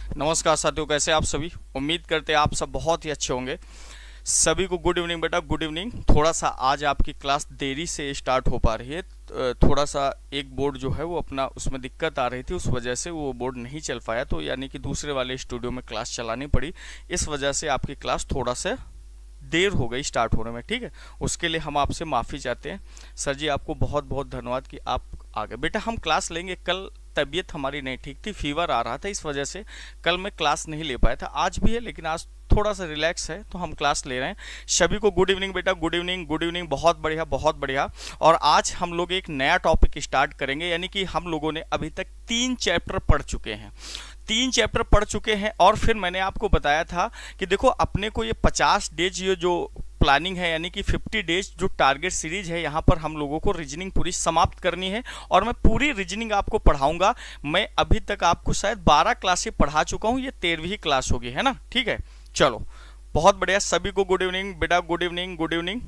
नमस्कार साथियों, कैसे आप सभी। उम्मीद करते हैं आप सब बहुत ही अच्छे होंगे। सभी को गुड इवनिंग बेटा, गुड इवनिंग। थोड़ा सा आज आपकी क्लास देरी से स्टार्ट हो पा रही है। थोड़ा सा एक बोर्ड जो है वो अपना उसमें दिक्कत आ रही थी, उस वजह से वो बोर्ड नहीं चल पाया, तो यानी कि दूसरे वाले स्टूडियो में क्लास चलानी पड़ी। इस वजह से आपकी क्लास थोड़ा सा देर हो गई स्टार्ट होने में, ठीक है। उसके लिए हम आपसे माफ़ी चाहते हैं। सर जी आपको बहुत बहुत धन्यवाद कि आप आ गए। बेटा हम क्लास लेंगे, कल तबीयत हमारी नहीं ठीक थी, फीवर आ रहा था, इस वजह से कल मैं क्लास नहीं ले पाया था। आज भी है लेकिन आज थोड़ा सा रिलैक्स है तो हम क्लास ले रहे हैं। सभी को गुड इवनिंग बेटा, गुड इवनिंग, गुड इवनिंग। बहुत बढ़िया, बहुत बढ़िया। और आज हम लोग एक नया टॉपिक स्टार्ट करेंगे, यानी कि हम लोगों ने अभी तक 3 चैप्टर पढ़ चुके हैं। 3 चैप्टर पढ़ चुके हैं और फिर मैंने आपको बताया था कि देखो अपने को ये 50 डेज ये जो प्लानिंग है, यानी कि 50 डेज जो टारगेट सीरीज है, यहाँ पर हम लोगों को रीजनिंग पूरी समाप्त करनी है और मैं पूरी रीजनिंग आपको पढ़ाऊंगा। मैं अभी तक आपको शायद 12 क्लासें पढ़ा चुका हूँ, ये 13वीं क्लास होगी, है ना, ठीक है। चलो बहुत बढ़िया, सभी को गुड इवनिंग बेटा, गुड इवनिंग, गुड इवनिंग।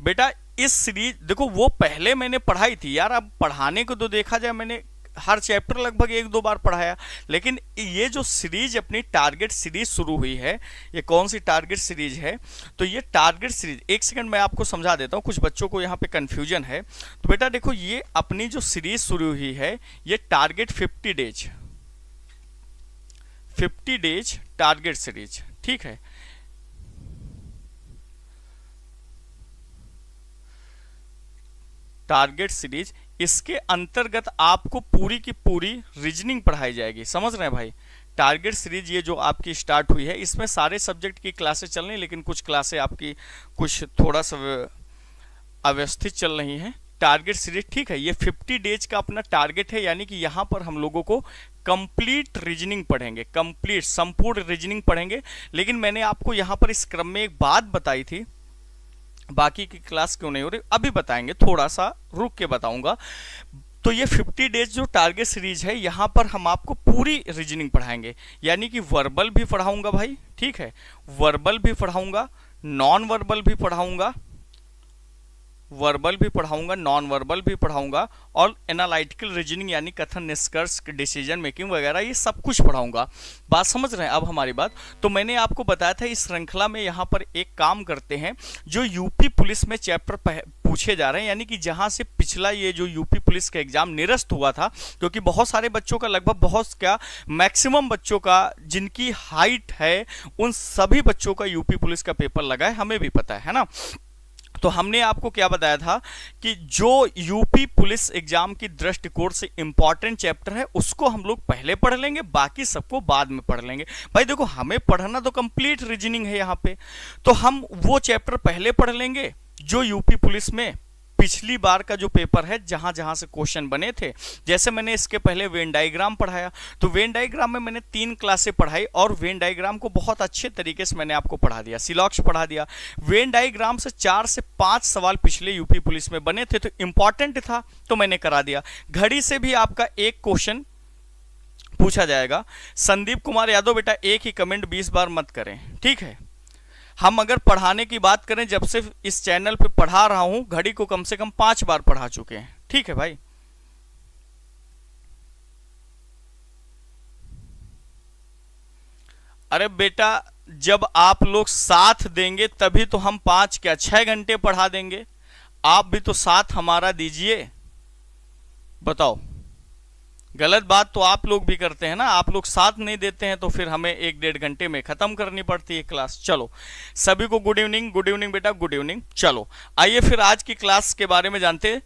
बेटा इस सीरीज देखो वो पहले मैंने पढ़ाई थी यार, अब पढ़ाने को तो देखा जाए मैंने हर चैप्टर लगभग 1-2 बार पढ़ाया, लेकिन ये जो सीरीज अपनी टारगेट सीरीज शुरू हुई है, ये कौन सी टारगेट सीरीज है, तो ये टारगेट सीरीज, एक सेकंड मैं आपको समझा देता हूँ, कुछ बच्चों को यहाँ पे कंफ्यूजन है। तो बेटा देखो ये अपनी जो सीरीज शुरू हुई है, ये टारगेट 50 डेज टारगेट सीरीज, ठीक है। टारगेट सीरीज, इसके अंतर्गत आपको पूरी की पूरी रीजनिंग पढ़ाई जाएगी, समझ रहे हैं भाई। टारगेट सीरीज ये जो आपकी स्टार्ट हुई है, इसमें सारे सब्जेक्ट की क्लासेस चल रही हैं, लेकिन कुछ क्लासें आपकी कुछ थोड़ा सा अव्यवस्थित चल रही हैं। टारगेट सीरीज, ठीक है, ये 50 डेज का अपना टारगेट है, यानी कि यहाँ पर हम लोगों को कंप्लीट रीजनिंग पढ़ेंगे, कंप्लीट संपूर्ण रीजनिंग पढ़ेंगे। लेकिन मैंने आपको यहाँ पर इस क्रम में एक बात बताई थी, बाकी की क्लास क्यों नहीं हो रही अभी बताएंगे, थोड़ा सा रुक के बताऊंगा। तो ये 50 डेज जो टारगेट सीरीज है, यहाँ पर हम आपको पूरी रीजनिंग पढ़ाएंगे, यानी कि वर्बल भी पढ़ाऊंगा भाई, ठीक है, वर्बल भी पढ़ाऊंगा, नॉन वर्बल भी पढ़ाऊंगा, वर्बल भी पढ़ाऊंगा, नॉन वर्बल भी पढ़ाऊंगा, और एनालिटिकल रीजनिंग यानी कथन, निष्कर्ष, डिसीजन मेकिंग वगैरह, ये सब कुछ पढ़ाऊंगा। बात समझ रहे हैं अब हमारी बात। तो मैंने आपको बताया था इस श्रृंखला में यहाँ पर एक काम करते हैं, जो यूपी पुलिस में चैप्टर पूछे जा रहे हैं, यानी कि जहां से पिछला ये जो यूपी पुलिस का एग्जाम निरस्त हुआ था, क्योंकि बहुत सारे बच्चों का, लगभग बहुत क्या मैक्सिमम बच्चों का जिनकी हाइट है, उन सभी बच्चों का यूपी पुलिस का पेपर लगा है, हमें भी पता है ना। तो हमने आपको क्या बताया था कि जो यूपी पुलिस एग्जाम की दृष्टिकोण से इंपॉर्टेंट चैप्टर है, उसको हम लोग पहले पढ़ लेंगे, बाकी सबको बाद में पढ़ लेंगे। भाई देखो हमें पढ़ना तो कंप्लीट रीजनिंग है यहाँ पे, तो हम वो चैप्टर पहले पढ़ लेंगे जो यूपी पुलिस में पिछली बार का जो पेपर है, जहां जहां से क्वेश्चन बने थे। जैसे मैंने इसके पहले वेन डायग्राम पढ़ाया, तो वेन डायग्राम में मैंने 3 क्लासें पढ़ाई और वेन डायग्राम को बहुत अच्छे तरीके से मैंने आपको पढ़ा दिया, सिलॉक्स पढ़ा दिया। वेन डायग्राम से 4 से 5 सवाल पिछले यूपी पुलिस में बने थे, तो इंपॉर्टेंट था तो मैंने करा दिया। घड़ी से भी आपका एक क्वेश्चन पूछा जाएगा। संदीप कुमार यादव बेटा एक ही कमेंट 20 बार मत करें, ठीक है। हम अगर पढ़ाने की बात करें, जब से इस चैनल पे पढ़ा रहा हूं, घड़ी को कम से कम 5 बार पढ़ा चुके हैं, ठीक है भाई। अरे बेटा जब आप लोग साथ देंगे तभी तो हम 5 क्या 6 घंटे पढ़ा देंगे। आप भी तो साथ हमारा दीजिए, बताओ। गलत बात तो आप लोग भी करते हैं ना, आप लोग साथ नहीं देते हैं तो फिर हमें 1-1.5 घंटे में खत्म करनी पड़ती है क्लास। चलो सभी को गुड इवनिंग, गुड इवनिंग बेटा, गुड इवनिंग। चलो आइए फिर आज की क्लास के बारे में जानते हैं।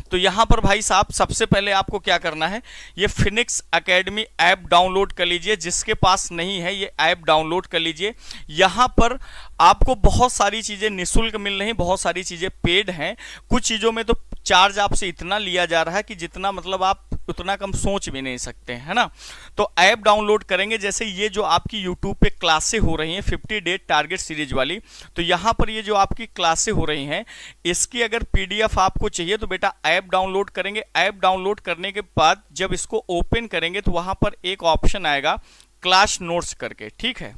तो यहां पर भाई साहब सबसे पहले आपको क्या करना है, ये फिनिक्स एकेडमी ऐप डाउनलोड कर लीजिए, जिसके पास नहीं है ये ऐप डाउनलोड कर लीजिए। यहां पर आपको बहुत सारी चीजें निःशुल्क मिल रही, बहुत सारी चीजें पेड हैं, कुछ चीजों में तो चार्ज आपसे इतना लिया जा रहा है कि जितना मतलब आप उतना कम सोच भी नहीं सकते, है ना। तो ऐप डाउनलोड करेंगे, जैसे ये जो आपकी यूट्यूब पे क्लासें हो रही हैं 50 डे टारगेट सीरीज वाली, तो यहाँ पर ये जो आपकी क्लासें हो रही हैं, इसकी अगर पीडीएफ आपको चाहिए तो बेटा ऐप डाउनलोड करेंगे। ऐप डाउनलोड करने के बाद जब इसको ओपन करेंगे तो वहाँ पर एक ऑप्शन आएगा क्लास नोट्स करके, ठीक है।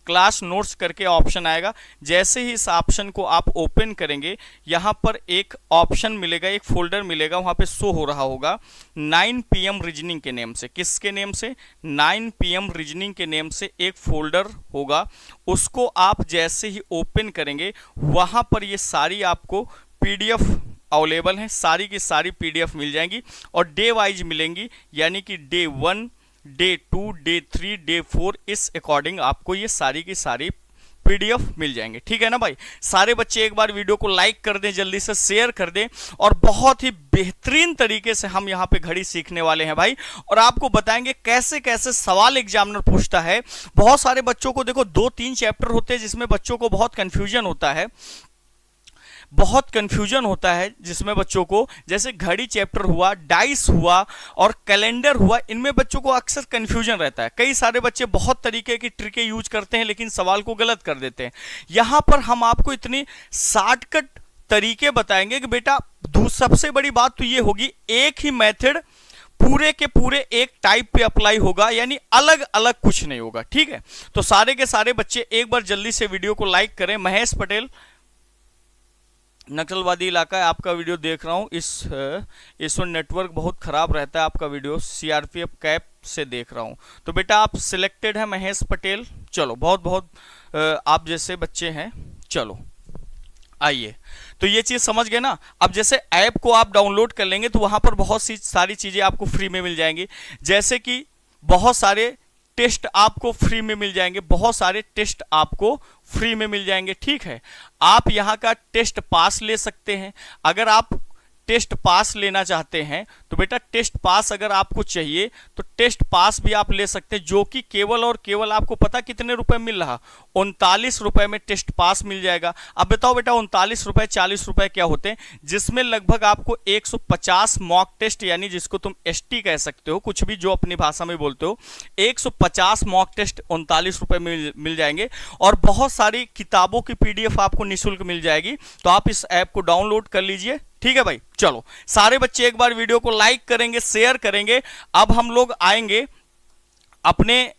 क्लास नोट्स करके ऑप्शन आएगा। जैसे ही इस ऑप्शन को आप ओपन करेंगे, यहाँ पर एक ऑप्शन मिलेगा, एक फोल्डर मिलेगा, वहाँ पे शो हो रहा होगा 9 PM रीजनिंग के नेम से। किसके नेम से? 9 PM रीजनिंग के नेम से एक फोल्डर होगा। उसको आप जैसे ही ओपन करेंगे, वहाँ पर ये सारी आपको PDF अवेलेबल हैं, सारी की सारी PDF मिल जाएंगी और डे वाइज मिलेंगी, यानी कि डे 1, डे 2, डे 3, डे 4, इस अकॉर्डिंग आपको ये सारी की सारी PDF मिल जाएंगे। ठीक है ना भाई? सारे बच्चे एक बार वीडियो को लाइक कर दें, जल्दी से शेयर कर दें, और बहुत ही बेहतरीन तरीके से हम यहाँ पे घड़ी सीखने वाले हैं भाई, और आपको बताएंगे कैसे कैसे सवाल एग्जामिनर पूछता है। बहुत सारे बच्चों को देखो 2-3 चैप्टर होते हैं जिसमें बच्चों को बहुत कंफ्यूजन होता है, जिसमें बच्चों को, जैसे घड़ी चैप्टर हुआ, डाइस हुआ और कैलेंडर हुआ, इनमें बच्चों को अक्सर कंफ्यूजन रहता है। कई सारे बच्चे बहुत तरीके की ट्रिकें यूज करते हैं लेकिन सवाल को गलत कर देते हैं। यहां पर हम आपको इतनी शॉर्टकट तरीके बताएंगे कि बेटा सबसे बड़ी बात तो ये होगी, एक ही मेथड पूरे के पूरे एक टाइप पे अप्लाई होगा, यानी अलग अलग कुछ नहीं होगा। ठीक है, तो सारे के सारे बच्चे एक बार जल्दी से वीडियो को लाइक करें। महेश पटेल, नक्सलवादी इलाका है, आपका वीडियो देख रहा हूँ। इस वक्त नेटवर्क बहुत खराब रहता है, आपका वीडियो CRPF कैप से देख रहा हूँ। तो बेटा आप सिलेक्टेड है महेश पटेल, चलो बहुत बहुत आप जैसे बच्चे हैं। चलो आइए, तो ये चीज समझ गए ना। अब जैसे ऐप को आप डाउनलोड कर लेंगे तो वहां पर बहुत सी सारी चीजें आपको फ्री में मिल जाएंगी, जैसे कि बहुत सारे टेस्ट आपको फ्री में मिल जाएंगे, बहुत सारे टेस्ट आपको फ्री में मिल जाएंगे। ठीक है, आप यहाँ का टेस्ट पास ले सकते हैं। अगर आप टेस्ट पास लेना चाहते हैं तो बेटा टेस्ट पास अगर आपको चाहिए तो टेस्ट पास भी आप ले सकते हैं, जो कि केवल और केवल आपको पता कितने रुपए मिल रहा, 39 रुपए में टेस्ट पास मिल जाएगा। अब बताओ बेटा 39 रुपए 40 रुपए क्या होते हैं, जिसमें लगभग आपको 150 मॉक टेस्ट, यानी जिसको तुम ST कह सकते हो, कुछ भी जो अपनी भाषा में बोलते हो, 150 मॉक टेस्ट 39 रुपए में मिल जाएंगे। और बहुत सारी किताबों की PDF आपको निःशुल्क मिल जाएगी। तो आप इस ऐप को डाउनलोड कर लीजिए। ठीक है भाई, चलो सारे बच्चे एक बार वीडियो को लाइक करेंगे, शेयर करेंगे। अब हम लोग आएंगे अपने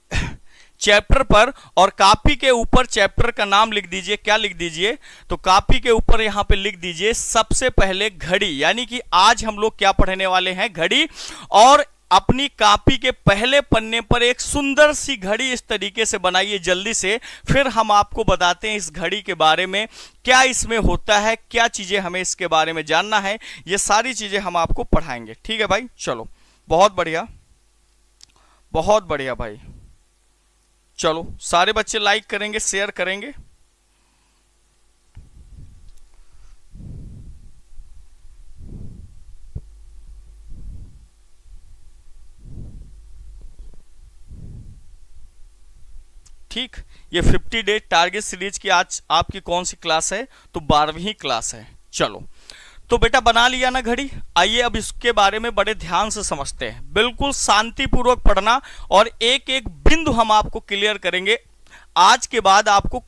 चैप्टर पर, और कॉपी के ऊपर चैप्टर का नाम लिख दीजिए। क्या लिख दीजिए? तो कॉपी के ऊपर यहां पे लिख दीजिए सबसे पहले घड़ी, यानी कि आज हम लोग क्या पढ़ने वाले हैं, घड़ी। और अपनी कॉपी के पहले पन्ने पर एक सुंदर सी घड़ी इस तरीके से बनाइए जल्दी से। फिर हम आपको बताते हैं इस घड़ी के बारे में, क्या इसमें होता है, क्या चीजें हमें इसके बारे में जानना है, ये सारी चीजें हम आपको पढ़ाएंगे। ठीक है भाई, चलो बहुत बढ़िया, बहुत बढ़िया भाई। चलो सारे बच्चे लाइक करेंगे, शेयर करेंगे। ठीक, ये 50 डे टारगेट सीरीज की आज आपकी कौन सी क्लास है? तो 12वीं क्लास है। चलो तो बेटा बना लिया ना घड़ी। आइए अब इसके बारे में बड़े ध्यान से समझते हैं, बिल्कुल शांतिपूर्वक पढ़ना, और एक एक बिंदु हम आपको क्लियर करेंगे। आज के बाद आपको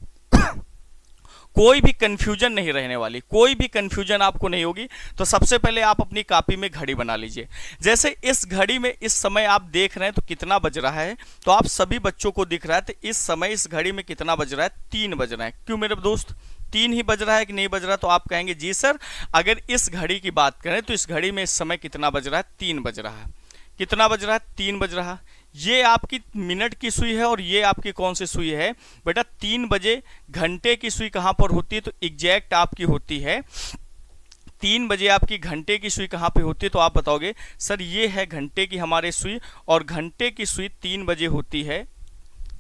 कोई भी कंफ्यूजन नहीं रहने वाली, कोई भी कंफ्यूजन आपको नहीं होगी। तो सबसे पहले आप अपनी कॉपी में घड़ी बना लीजिए। जैसे इस घड़ी में इस समय आप देख रहे हैं तो कितना बज रहा है, तो आप सभी बच्चों को दिख रहा है। तो इस समय इस घड़ी में कितना बज रहा है? 3 बज रहा है। क्यों मेरे दोस्त, 3 ही बज रहा है कि नहीं बज रहा? तो आप कहेंगे जी सर, अगर इस घड़ी की बात करें तो इस घड़ी में इस समय कितना बज रहा है? 3 बज रहा है। कितना बज रहा है? 3 बज रहा। ये आपकी मिनट की सुई है और ये आपकी कौन सी सुई है बेटा? 3 बजे घंटे की सुई कहां पर होती है? तो एग्जैक्ट आपकी होती है 3 बजे आपकी घंटे की सुई कहां पे होती है? तो आप बताओगे सर ये है घंटे की हमारे सुई, और घंटे की सुई 3 बजे होती है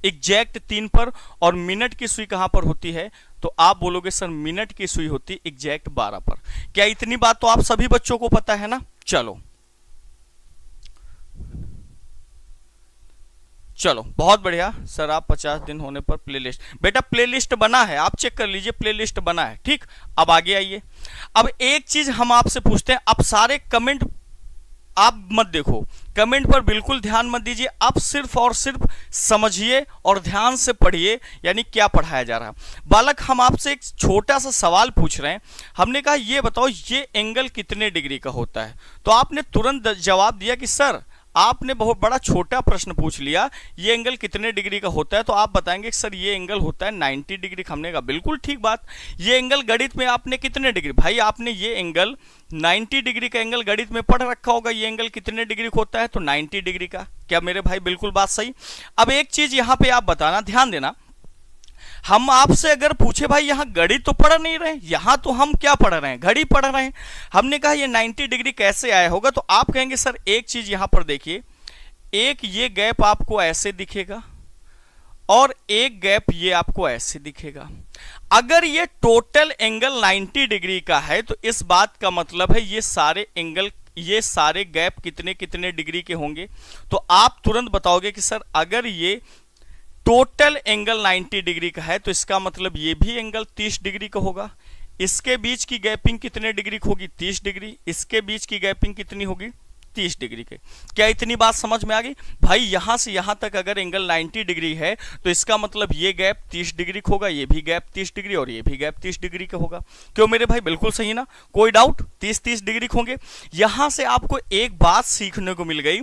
एग्जैक्ट 3 पर। और मिनट की सुई कहां पर होती है? तो आप बोलोगे सर मिनट की सुई होती है एग्जैक्ट 12 पर। क्या इतनी बात तो आप सभी बच्चों को पता है ना? चलो चलो बहुत बढ़िया सर, आप 50 दिन होने पर प्लेलिस्ट, बेटा प्लेलिस्ट बना है, आप चेक कर लीजिए, प्लेलिस्ट बना है। ठीक, अब आगे आइए। अब एक चीज हम आपसे पूछते हैं, अब सारे कमेंट आप मत देखो, कमेंट पर बिल्कुल ध्यान मत दीजिए, आप सिर्फ और सिर्फ समझिए और ध्यान से पढ़िए, यानी क्या पढ़ाया जा रहा है। बालक हम आपसे एक छोटा सा सवाल पूछ रहे हैं, हमने कहा ये बताओ ये एंगल कितने डिग्री का होता है? तो आपने तुरंत जवाब दिया कि सर आपने बहुत बड़ा छोटा प्रश्न पूछ लिया, ये एंगल कितने डिग्री का होता है, तो आप बताएंगे सर ये एंगल होता है 90 डिग्री। हमने कहा बिल्कुल ठीक बात, ये एंगल गणित में आपने कितने डिग्री, भाई आपने ये एंगल 90 डिग्री का एंगल गणित में पढ़ रखा होगा, ये एंगल कितने डिग्री का होता है, तो 90 डिग्री का। क्या मेरे भाई बिल्कुल बात सही। अब एक चीज यहां पे आप बताना, ध्यान देना, हम आपसे अगर पूछे भाई यहाँ घड़ी तो पढ़ नहीं रहे, यहाँ तो हम क्या पढ़ रहे हैं, घड़ी पढ़ रहे हैं, हमने कहा ये 90 डिग्री कैसे आया होगा, तो आप कहेंगे सर एक चीज यहां पर देखिए, एक ये गैप आपको ऐसे दिखेगा और एक गैप ये आपको ऐसे दिखेगा। अगर ये टोटल एंगल 90 डिग्री का है तो इस बात का मतलब है ये सारे एंगल, ये सारे गैप कितने कितने डिग्री के होंगे। तो आप तुरंत बताओगे कि सर अगर ये टोटल एंगल 90 डिग्री का है तो इसका मतलब ये भी एंगल 30 डिग्री का होगा। इसके बीच की गैपिंग कितने डिग्री की होगी, 30 डिग्री। इसके बीच की गैपिंग कितनी होगी, 30 डिग्री के। क्या इतनी बात समझ में आ गई भाई। यहां से यहां तक अगर एंगल 90 डिग्री है तो इसका मतलब ये गैप 30 डिग्री का होगा, ये भी गैप 30 डिग्री और ये भी गैप 30 डिग्री का होगा। क्यों मेरे भाई बिल्कुल सही ना, कोई डाउट, 30-30 डिग्री के होंगे। यहां से आपको एक बात सीखने को मिल गई,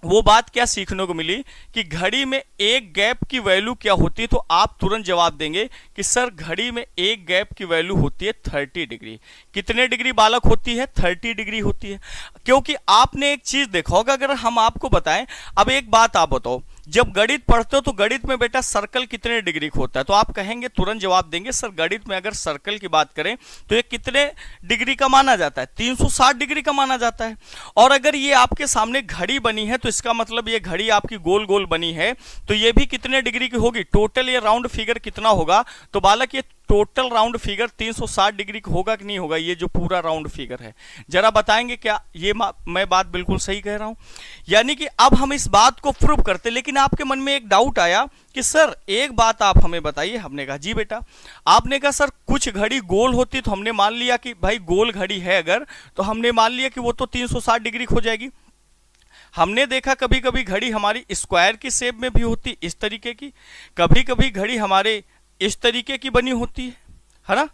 वो बात क्या सीखने को मिली कि घड़ी में एक गैप की वैल्यू क्या होती है, तो आप तुरंत जवाब देंगे कि सर घड़ी में एक गैप की वैल्यू होती है 30 डिग्री। कितने डिग्री बालक होती है, 30 डिग्री होती है। क्योंकि आपने एक चीज देखा होगा, अगर हम आपको बताएं, अब एक बात आप बताओ, जब गणित पढ़ते हो तो गणित में बेटा सर्कल कितने डिग्री का होता है, तो आप कहेंगे, तुरंत जवाब देंगे सर गणित में अगर सर्कल की बात करें तो ये कितने डिग्री का माना जाता है, 360 डिग्री का माना जाता है। और अगर ये आपके सामने घड़ी बनी है तो इसका मतलब ये घड़ी आपकी गोल गोल बनी है, तो ये भी कितने डिग्री की होगी, टोटल ये राउंड फिगर कितना होगा, तो बालक ये टोटल राउंड फिगर 360 डिग्री का होगा कि नहीं होगा, ये जो पूरा राउंड फिगर है। जरा बताएंगे क्या ये मैं बात बिल्कुल सही कह रहा हूं। यानी कि अब हम इस बात को प्रूव करते, लेकिन आपके मन में एक डाउट आया कि सर एक बात आप हमें बताइए। हमने कहा जी बेटा, आपने कहा सर कुछ घड़ी गोल होती, तो हमने मान लिया कि भाई गोल घड़ी है अगर, तो हमने मान लिया कि वो तो 360 डिग्री हो जाएगी। हमने देखा कभी कभी घड़ी हमारी स्क्वायर की शेप में भी होती, इस तरीके की, कभी कभी घड़ी हमारे इस तरीके की बनी होती है ना,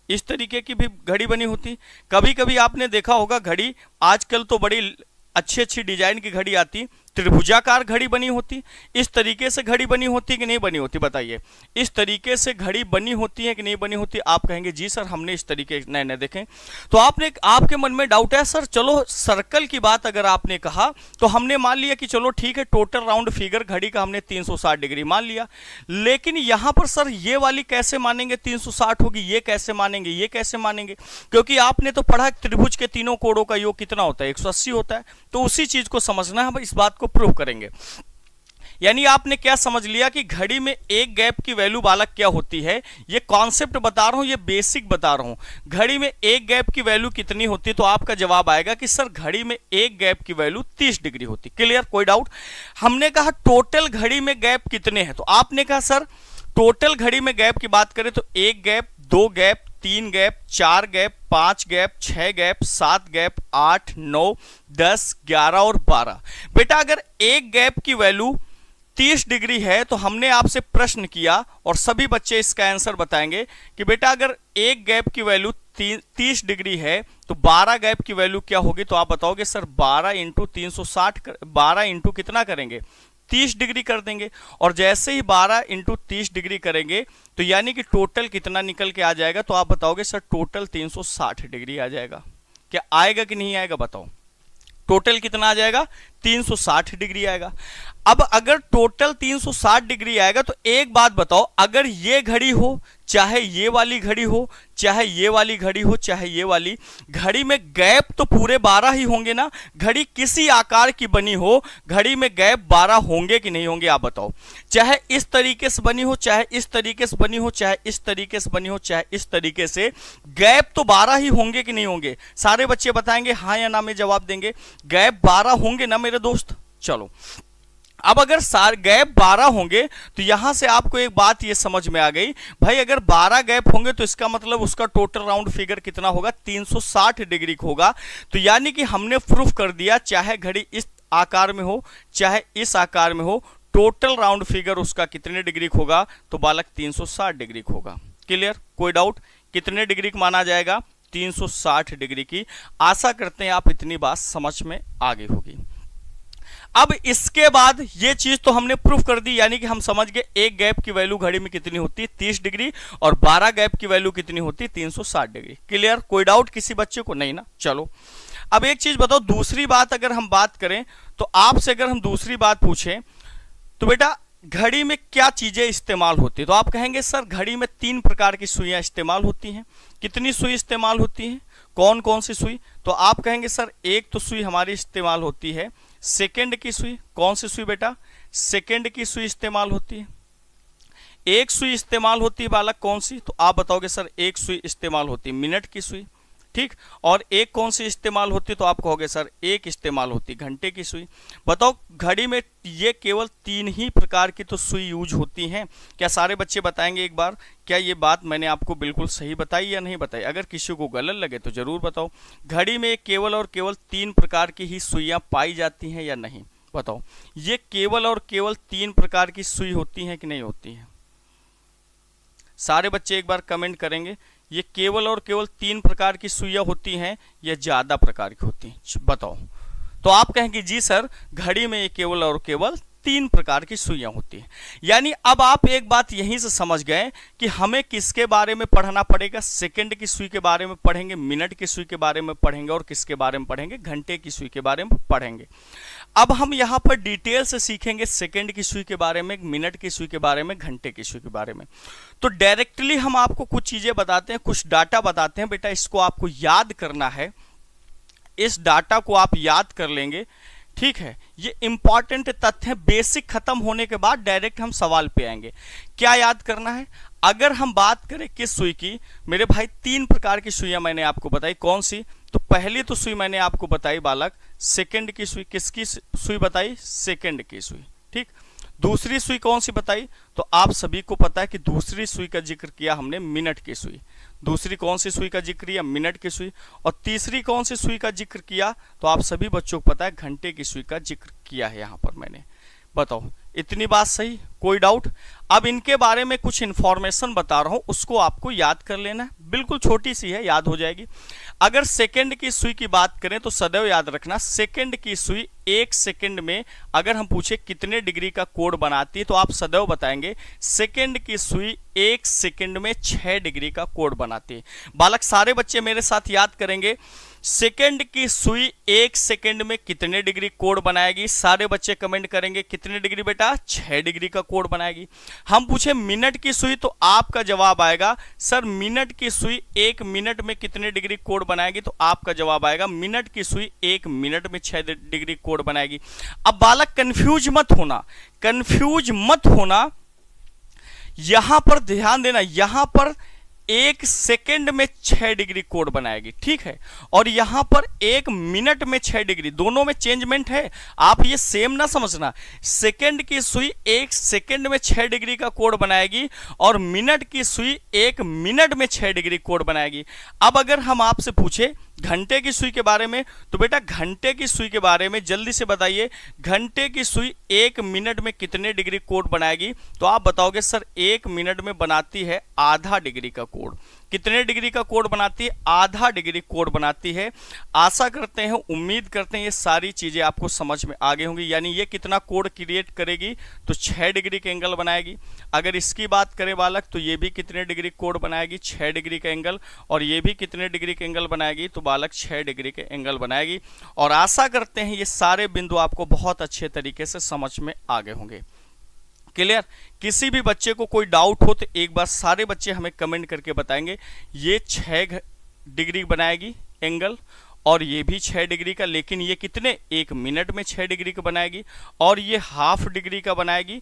इस तरीके की भी घड़ी बनी होती। कभी कभी आपने देखा होगा घड़ी, आजकल तो बड़ी अच्छी अच्छी डिजाइन की घड़ी आती, त्रिभुजाकार घड़ी बनी होती। इस तरीके से घड़ी बनी होती कि नहीं बनी होती, बताइए। इस तरीके से घड़ी बनी होती है कि नहीं बनी होती, आप कहेंगे जी सर हमने इस तरीके नए नए देखें। तो आपके मन में डाउट है, सर चलो सर्कल की बात अगर आपने कहा तो हमने मान लिया कि चलो ठीक है, टोटल राउंड फिगर घड़ी का हमने 360 डिग्री मान लिया, लेकिन यहां पर सर ये वाली कैसे मानेंगे 360 होगी, ये कैसे मानेंगे, ये कैसे मानेंगे, क्योंकि आपने तो पढ़ा त्रिभुज के तीनों कोणों का योग कितना होता है, 180 होता है। तो उसी चीज को समझना है, हम इस बात को प्रूव करेंगे। यानी आपने क्या समझ लिया कि घड़ी में एक गैप की वैल्यू बालक क्या होती है, ये कॉन्सेप्ट बता रहा हूं, ये बेसिक बता रहा हूं। घड़ी में एक गैप की वैल्यू कितनी होती है, तो आपका जवाब आएगा कि सर घड़ी में एक गैप की वैल्यू 30 डिग्री होती। क्लियर, कोई डाउट। हमने कहा टोटल घड़ी में गैप कितने हैं, तो आपने कहा सर टोटल घड़ी में गैप की बात करें तो एक गैप, दो gap, 3 gap, 4 gap, 5 gap, 6 gap, 7 gap, 8, 9, 10, 11 और 12। बेटा अगर एक गैप की वैल्यू 30 डिग्री है तो हमने आपसे प्रश्न किया और सभी बच्चे इसका आंसर बताएंगे कि बेटा अगर एक गैप की वैल्यू 30 डिग्री है तो 12 गैप की वैल्यू क्या होगी, तो आप बताओगे सर 12 इंटू 360, 12 इंटू कितना करेंगे, 30 डिग्री कर देंगे। और जैसे ही 12 इंटू 30 डिग्री करेंगे तो यानी कि टोटल कितना निकल के आ जाएगा, तो आप बताओगे सर टोटल 360 डिग्री आ जाएगा। क्या आएगा कि नहीं आएगा, बताओ। टोटल कितना आ जाएगा, 360 डिग्री आएगा। अब अगर टोटल 360 डिग्री आएगा तो एक बात बताओ, अगर ये घड़ी हो, चाहे ये वाली घड़ी हो, चाहे ये वाली घड़ी हो, चाहे ये वाली घड़ी में गैप तो पूरे 12 ही होंगे ना। घड़ी किसी आकार की बनी हो, घड़ी में गैप 12 होंगे कि नहीं होंगे, आप बताओ। चाहे इस तरीके से बनी हो, चाहे इस तरीके से बनी हो, चाहे इस तरीके से बनी हो, चाहे इस तरीके से, गैप तो 12 ही होंगे कि नहीं होंगे। सारे बच्चे बताएंगे हाँ या ना में जवाब देंगे, गैप 12 होंगे ना मेरे दोस्त। चलो अब अगर गैप 12 होंगे तो यहां से आपको एक बात ये समझ में आ गई, भाई अगर 12 गैप होंगे तो इसका मतलब उसका टोटल राउंड फिगर कितना होगा, 360 डिग्री होगा। तो यानी कि हमने प्रूफ कर दिया, चाहे घड़ी इस आकार में हो चाहे इस आकार में हो, टोटल राउंड फिगर उसका कितने डिग्री होगा, तो बालक 360 डिग्री होगा। क्लियर, कोई डाउट। कितने डिग्री माना जाएगा, 360 डिग्री की। आशा करते हैं आप इतनी बात समझ में आ गई होगी। अब इसके बाद ये चीज तो हमने प्रूफ कर दी, यानी कि हम समझ गए एक गैप की वैल्यू घड़ी में कितनी होती है 30 डिग्री और 12 गैप की वैल्यू कितनी होती है 360 डिग्री। क्लियर? कोई डाउट किसी बच्चे को? नहीं ना। चलो अब एक चीज बताओ, दूसरी बात अगर हम बात करें तो आपसे अगर हम दूसरी बात पूछें तो बेटा घड़ी में क्या चीजें इस्तेमाल होती है, तो आप कहेंगे सर घड़ी में 3 प्रकार की सुइयां इस्तेमाल होती हैं। कितनी सुई इस्तेमाल होती है? कौन कौन सी सुई? तो आप कहेंगे सर एक तो सुई हमारी इस्तेमाल होती है सेकंड की सुई। कौन सी सुई बेटा? सेकंड की सुई इस्तेमाल होती है। एक सुई इस्तेमाल होती है बालक, कौन सी? तो आप बताओगे सर एक सुई इस्तेमाल होती है मिनट की सुई, ठीक। और एक कौन सी इस्तेमाल होती है? तो आप कहोगे सर एक इस्तेमाल होती है घंटे की सुई। बताओ घड़ी में ये केवल 3 ही प्रकार की तो सुई यूज होती हैं। क्या सारे बच्चे बताएंगे एक बार, क्या ये बात मैंने आपको बिल्कुल सही बताई या नहीं बताई? अगर किसी को गलत लगे तो जरूर बताओ। घड़ी में केवल और केवल 3 प्रकार की ही सुइयां पाई जाती हैं या नहीं? बताओ ये केवल और केवल 3 प्रकार की सुई होती हैं कि नहीं होती हैं? सारे बच्चे एक बार कमेंट करेंगे ये केवल और केवल 3 प्रकार की सुइयां होती हैं या ज्यादा प्रकार की होती हैं? बताओ। तो आप कहेंगे जी सर घड़ी में ये केवल और केवल 3 प्रकार की सुइयां होती हैं। यानी अब आप एक बात यहीं से समझ गए कि हमें किसके बारे में पढ़ना पड़ेगा? सेकंड की सुई के बारे में पढ़ेंगे, मिनट की सुई के बारे में पढ़ेंगे और किसके बारे में पढ़ेंगे? घंटे की सुई के बारे में पढ़ेंगे। अब हम यहाँ पर डिटेल से सीखेंगे सेकंड की सुई के बारे में, मिनट की सुई के बारे में, घंटे की सुई के बारे में। तो डायरेक्टली हम आपको कुछ चीजें बताते हैं, कुछ डाटा बताते हैं, बेटा इसको आपको याद करना है। इस डाटा को आप याद कर लेंगे, ठीक है। ये इंपॉर्टेंट तथ्य है। बेसिक खत्म होने के बाद डायरेक्ट हम सवाल पे आएंगे। क्या याद करना है? अगर हम बात करें किस सुई की, मेरे भाई 3 प्रकार की सुइयां मैंने आपको बताई। कौन सी? तो पहली तो सुई मैंने आपको बताई बालक सेकंड की सुई। किसकी सुई बताई? सेकंड की सुई, ठीक। दूसरी सुई कौन सी बताई? तो आप सभी को पता है कि दूसरी सुई का जिक्र किया हमने मिनट की सुई। दूसरी कौन सी सुई का जिक्र किया? मिनट की सुई। और तीसरी कौन सी सुई का जिक्र किया? तो आप सभी बच्चों को पता है घंटे की सुई का जिक्र किया है यहां पर मैंने। बताओ इतनी बात सही? कोई डाउट? अब इनके बारे में कुछ इंफॉर्मेशन बता रहा हूं, उसको आपको याद कर लेना है। बिल्कुल छोटी सी है, याद हो जाएगी। अगर सेकंड की सुई की बात करें तो सदैव याद रखना सेकंड की सुई 1 सेकंड में अगर हम पूछे कितने डिग्री का कोण बनाती है तो आप सदैव बताएंगे सेकंड की सुई 1 सेकंड में 6 डिग्री का कोण बनाती है। बालक सारे बच्चे मेरे साथ याद करेंगे सेकंड की सुई 1 सेकंड में कितने डिग्री कोण बनाएगी? सारे बच्चे कमेंट करेंगे कितने डिग्री बेटा? 6 डिग्री का कोण बनाएगी। हम पूछे मिनट की सुई तो आपका जवाब आएगा सर मिनट की सुई 1 मिनट में कितने डिग्री कोण बनाएगी? तो आपका जवाब आएगा मिनट की सुई 1 मिनट में 6 डिग्री कोण बनाएगी। अब बालक कंफ्यूज मत होना, कंफ्यूज मत होना। यहां पर ध्यान देना, यहां पर 1 सेकंड में 6 डिग्री कोण बनाएगी, ठीक है। और यहां पर 1 मिनट में 6 डिग्री, दोनों में चेंजमेंट है। आप ये सेम ना समझना। सेकंड की सुई 1 सेकंड में 6 डिग्री का कोण बनाएगी और मिनट की सुई 1 मिनट में 6 डिग्री कोण बनाएगी। अब अगर हम आपसे पूछे घंटे की सुई के बारे में तो बेटा घंटे की सुई के बारे में जल्दी से बताइए घंटे की सुई 1 मिनट में कितने डिग्री कोण बनाएगी? तो आप बताओगे सर 1 मिनट में बनाती है आधा डिग्री का कोण। कितने डिग्री का कोण बनाती है? आधा डिग्री कोण बनाती है। आशा करते हैं, उम्मीद करते हैं ये सारी चीजें आपको समझ में आ गई होंगी। यानी ये कितना कोण क्रिएट करेगी? तो 6 डिग्री का एंगल बनाएगी। अगर इसकी बात करें बालक तो ये भी कितने डिग्री कोण बनाएगी? 6 डिग्री का एंगल। और ये भी कितने डिग्री का एंगल बनाएगी? तो बालक 6 डिग्री के एंगल बनाएगी। और आशा करते हैं ये सारे बिंदु आपको बहुत अच्छे तरीके से समझ में आ गए होंगे। क्लियर? किसी भी बच्चे को कोई डाउट हो तो एक बार सारे बच्चे हमें कमेंट करके बताएंगे। ये 6 डिग्री बनाएगी एंगल और ये भी 6 डिग्री का, लेकिन ये कितने? 1 मिनट में 6 डिग्री का बनाएगी और ये हाफ डिग्री का बनाएगी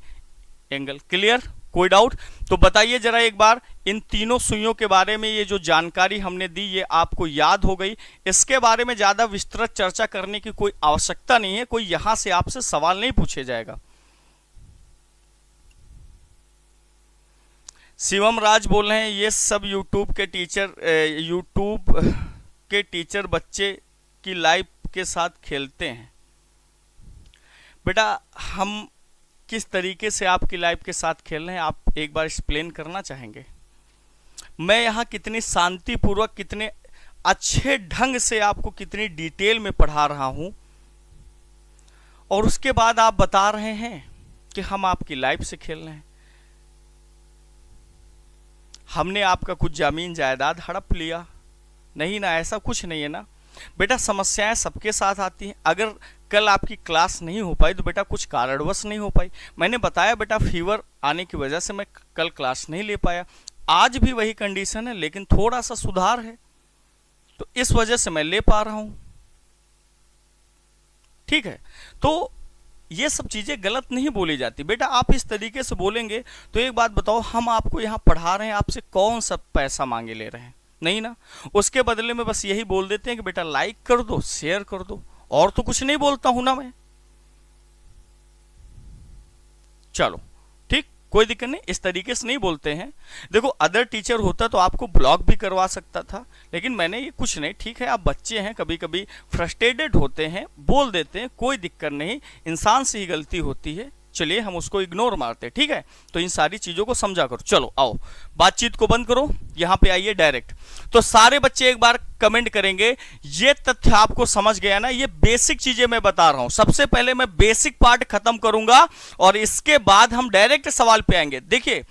एंगल। क्लियर? कोई डाउट? तो बताइए जरा एक बार इन तीनों सुइयों के बारे में ये जो जानकारी हमने दी ये आपको याद हो गई। इसके बारे में ज्यादा विस्तृत चर्चा करने की कोई आवश्यकता नहीं है। कोई यहां से आपसे सवाल नहीं पूछे जाएगा। शिवम राज बोल रहे हैं ये सब यूट्यूब के टीचर बच्चे की लाइफ के साथ खेलते हैं। बेटा हम किस तरीके से आपकी लाइफ के साथ खेल रहे हैं आप एक बार एक्सप्लेन करना चाहेंगे? मैं यहाँ कितनी शांतिपूर्वक, कितने अच्छे ढंग से आपको कितनी डिटेल में पढ़ा रहा हूँ और उसके बाद आप बता रहे हैं कि हम आपकी लाइफ से खेल रहे हैं, हमने आपका कुछ जमीन जायदाद हड़प लिया। नहीं ना, ऐसा कुछ नहीं है ना बेटा। समस्याएं सबके साथ आती हैं। अगर कल आपकी क्लास नहीं हो पाई तो बेटा कुछ कारणवश नहीं हो पाई। मैंने बताया बेटा फीवर आने की वजह से मैं कल क्लास नहीं ले पाया। आज भी वही कंडीशन है, लेकिन थोड़ा सा सुधार है, तो इस वजह से मैं ले पा रहा हूं। ठीक है, तो ये सब चीजें गलत नहीं बोली जाती बेटा। आप इस तरीके से बोलेंगे तो एक बात बताओ, हम आपको यहां पढ़ा रहे हैं, आपसे कौन सा पैसा मांगे ले रहे हैं? नहीं ना। उसके बदले में बस यही बोल देते हैं कि बेटा लाइक कर दो, शेयर कर दो, और तो कुछ नहीं बोलता हूं ना मैं। चलो ठीक, कोई दिक्कत नहीं, इस तरीके से नहीं बोलते हैं। देखो अदर टीचर होता तो आपको ब्लॉक भी करवा सकता था, लेकिन मैंने ये कुछ नहीं। ठीक है, आप बच्चे हैं, कभी कभी फ्रस्ट्रेटेड होते हैं, बोल देते हैं, कोई दिक्कत नहीं, इंसान से ही गलती होती है। चलिए हम उसको इग्नोर मारते हैं, ठीक है। तो इन सारी चीजों को समझा करो। चलो आओ, बातचीत को बंद करो, यहां पे आइए डायरेक्ट। तो सारे बच्चे एक बार कमेंट करेंगे, ये तथ्य आपको समझ गया ना? ये बेसिक चीजें मैं बता रहा हूं। सबसे पहले मैं बेसिक पार्ट खत्म करूंगा और इसके बाद हम डायरेक्ट सवाल पे आएंगे। देखिए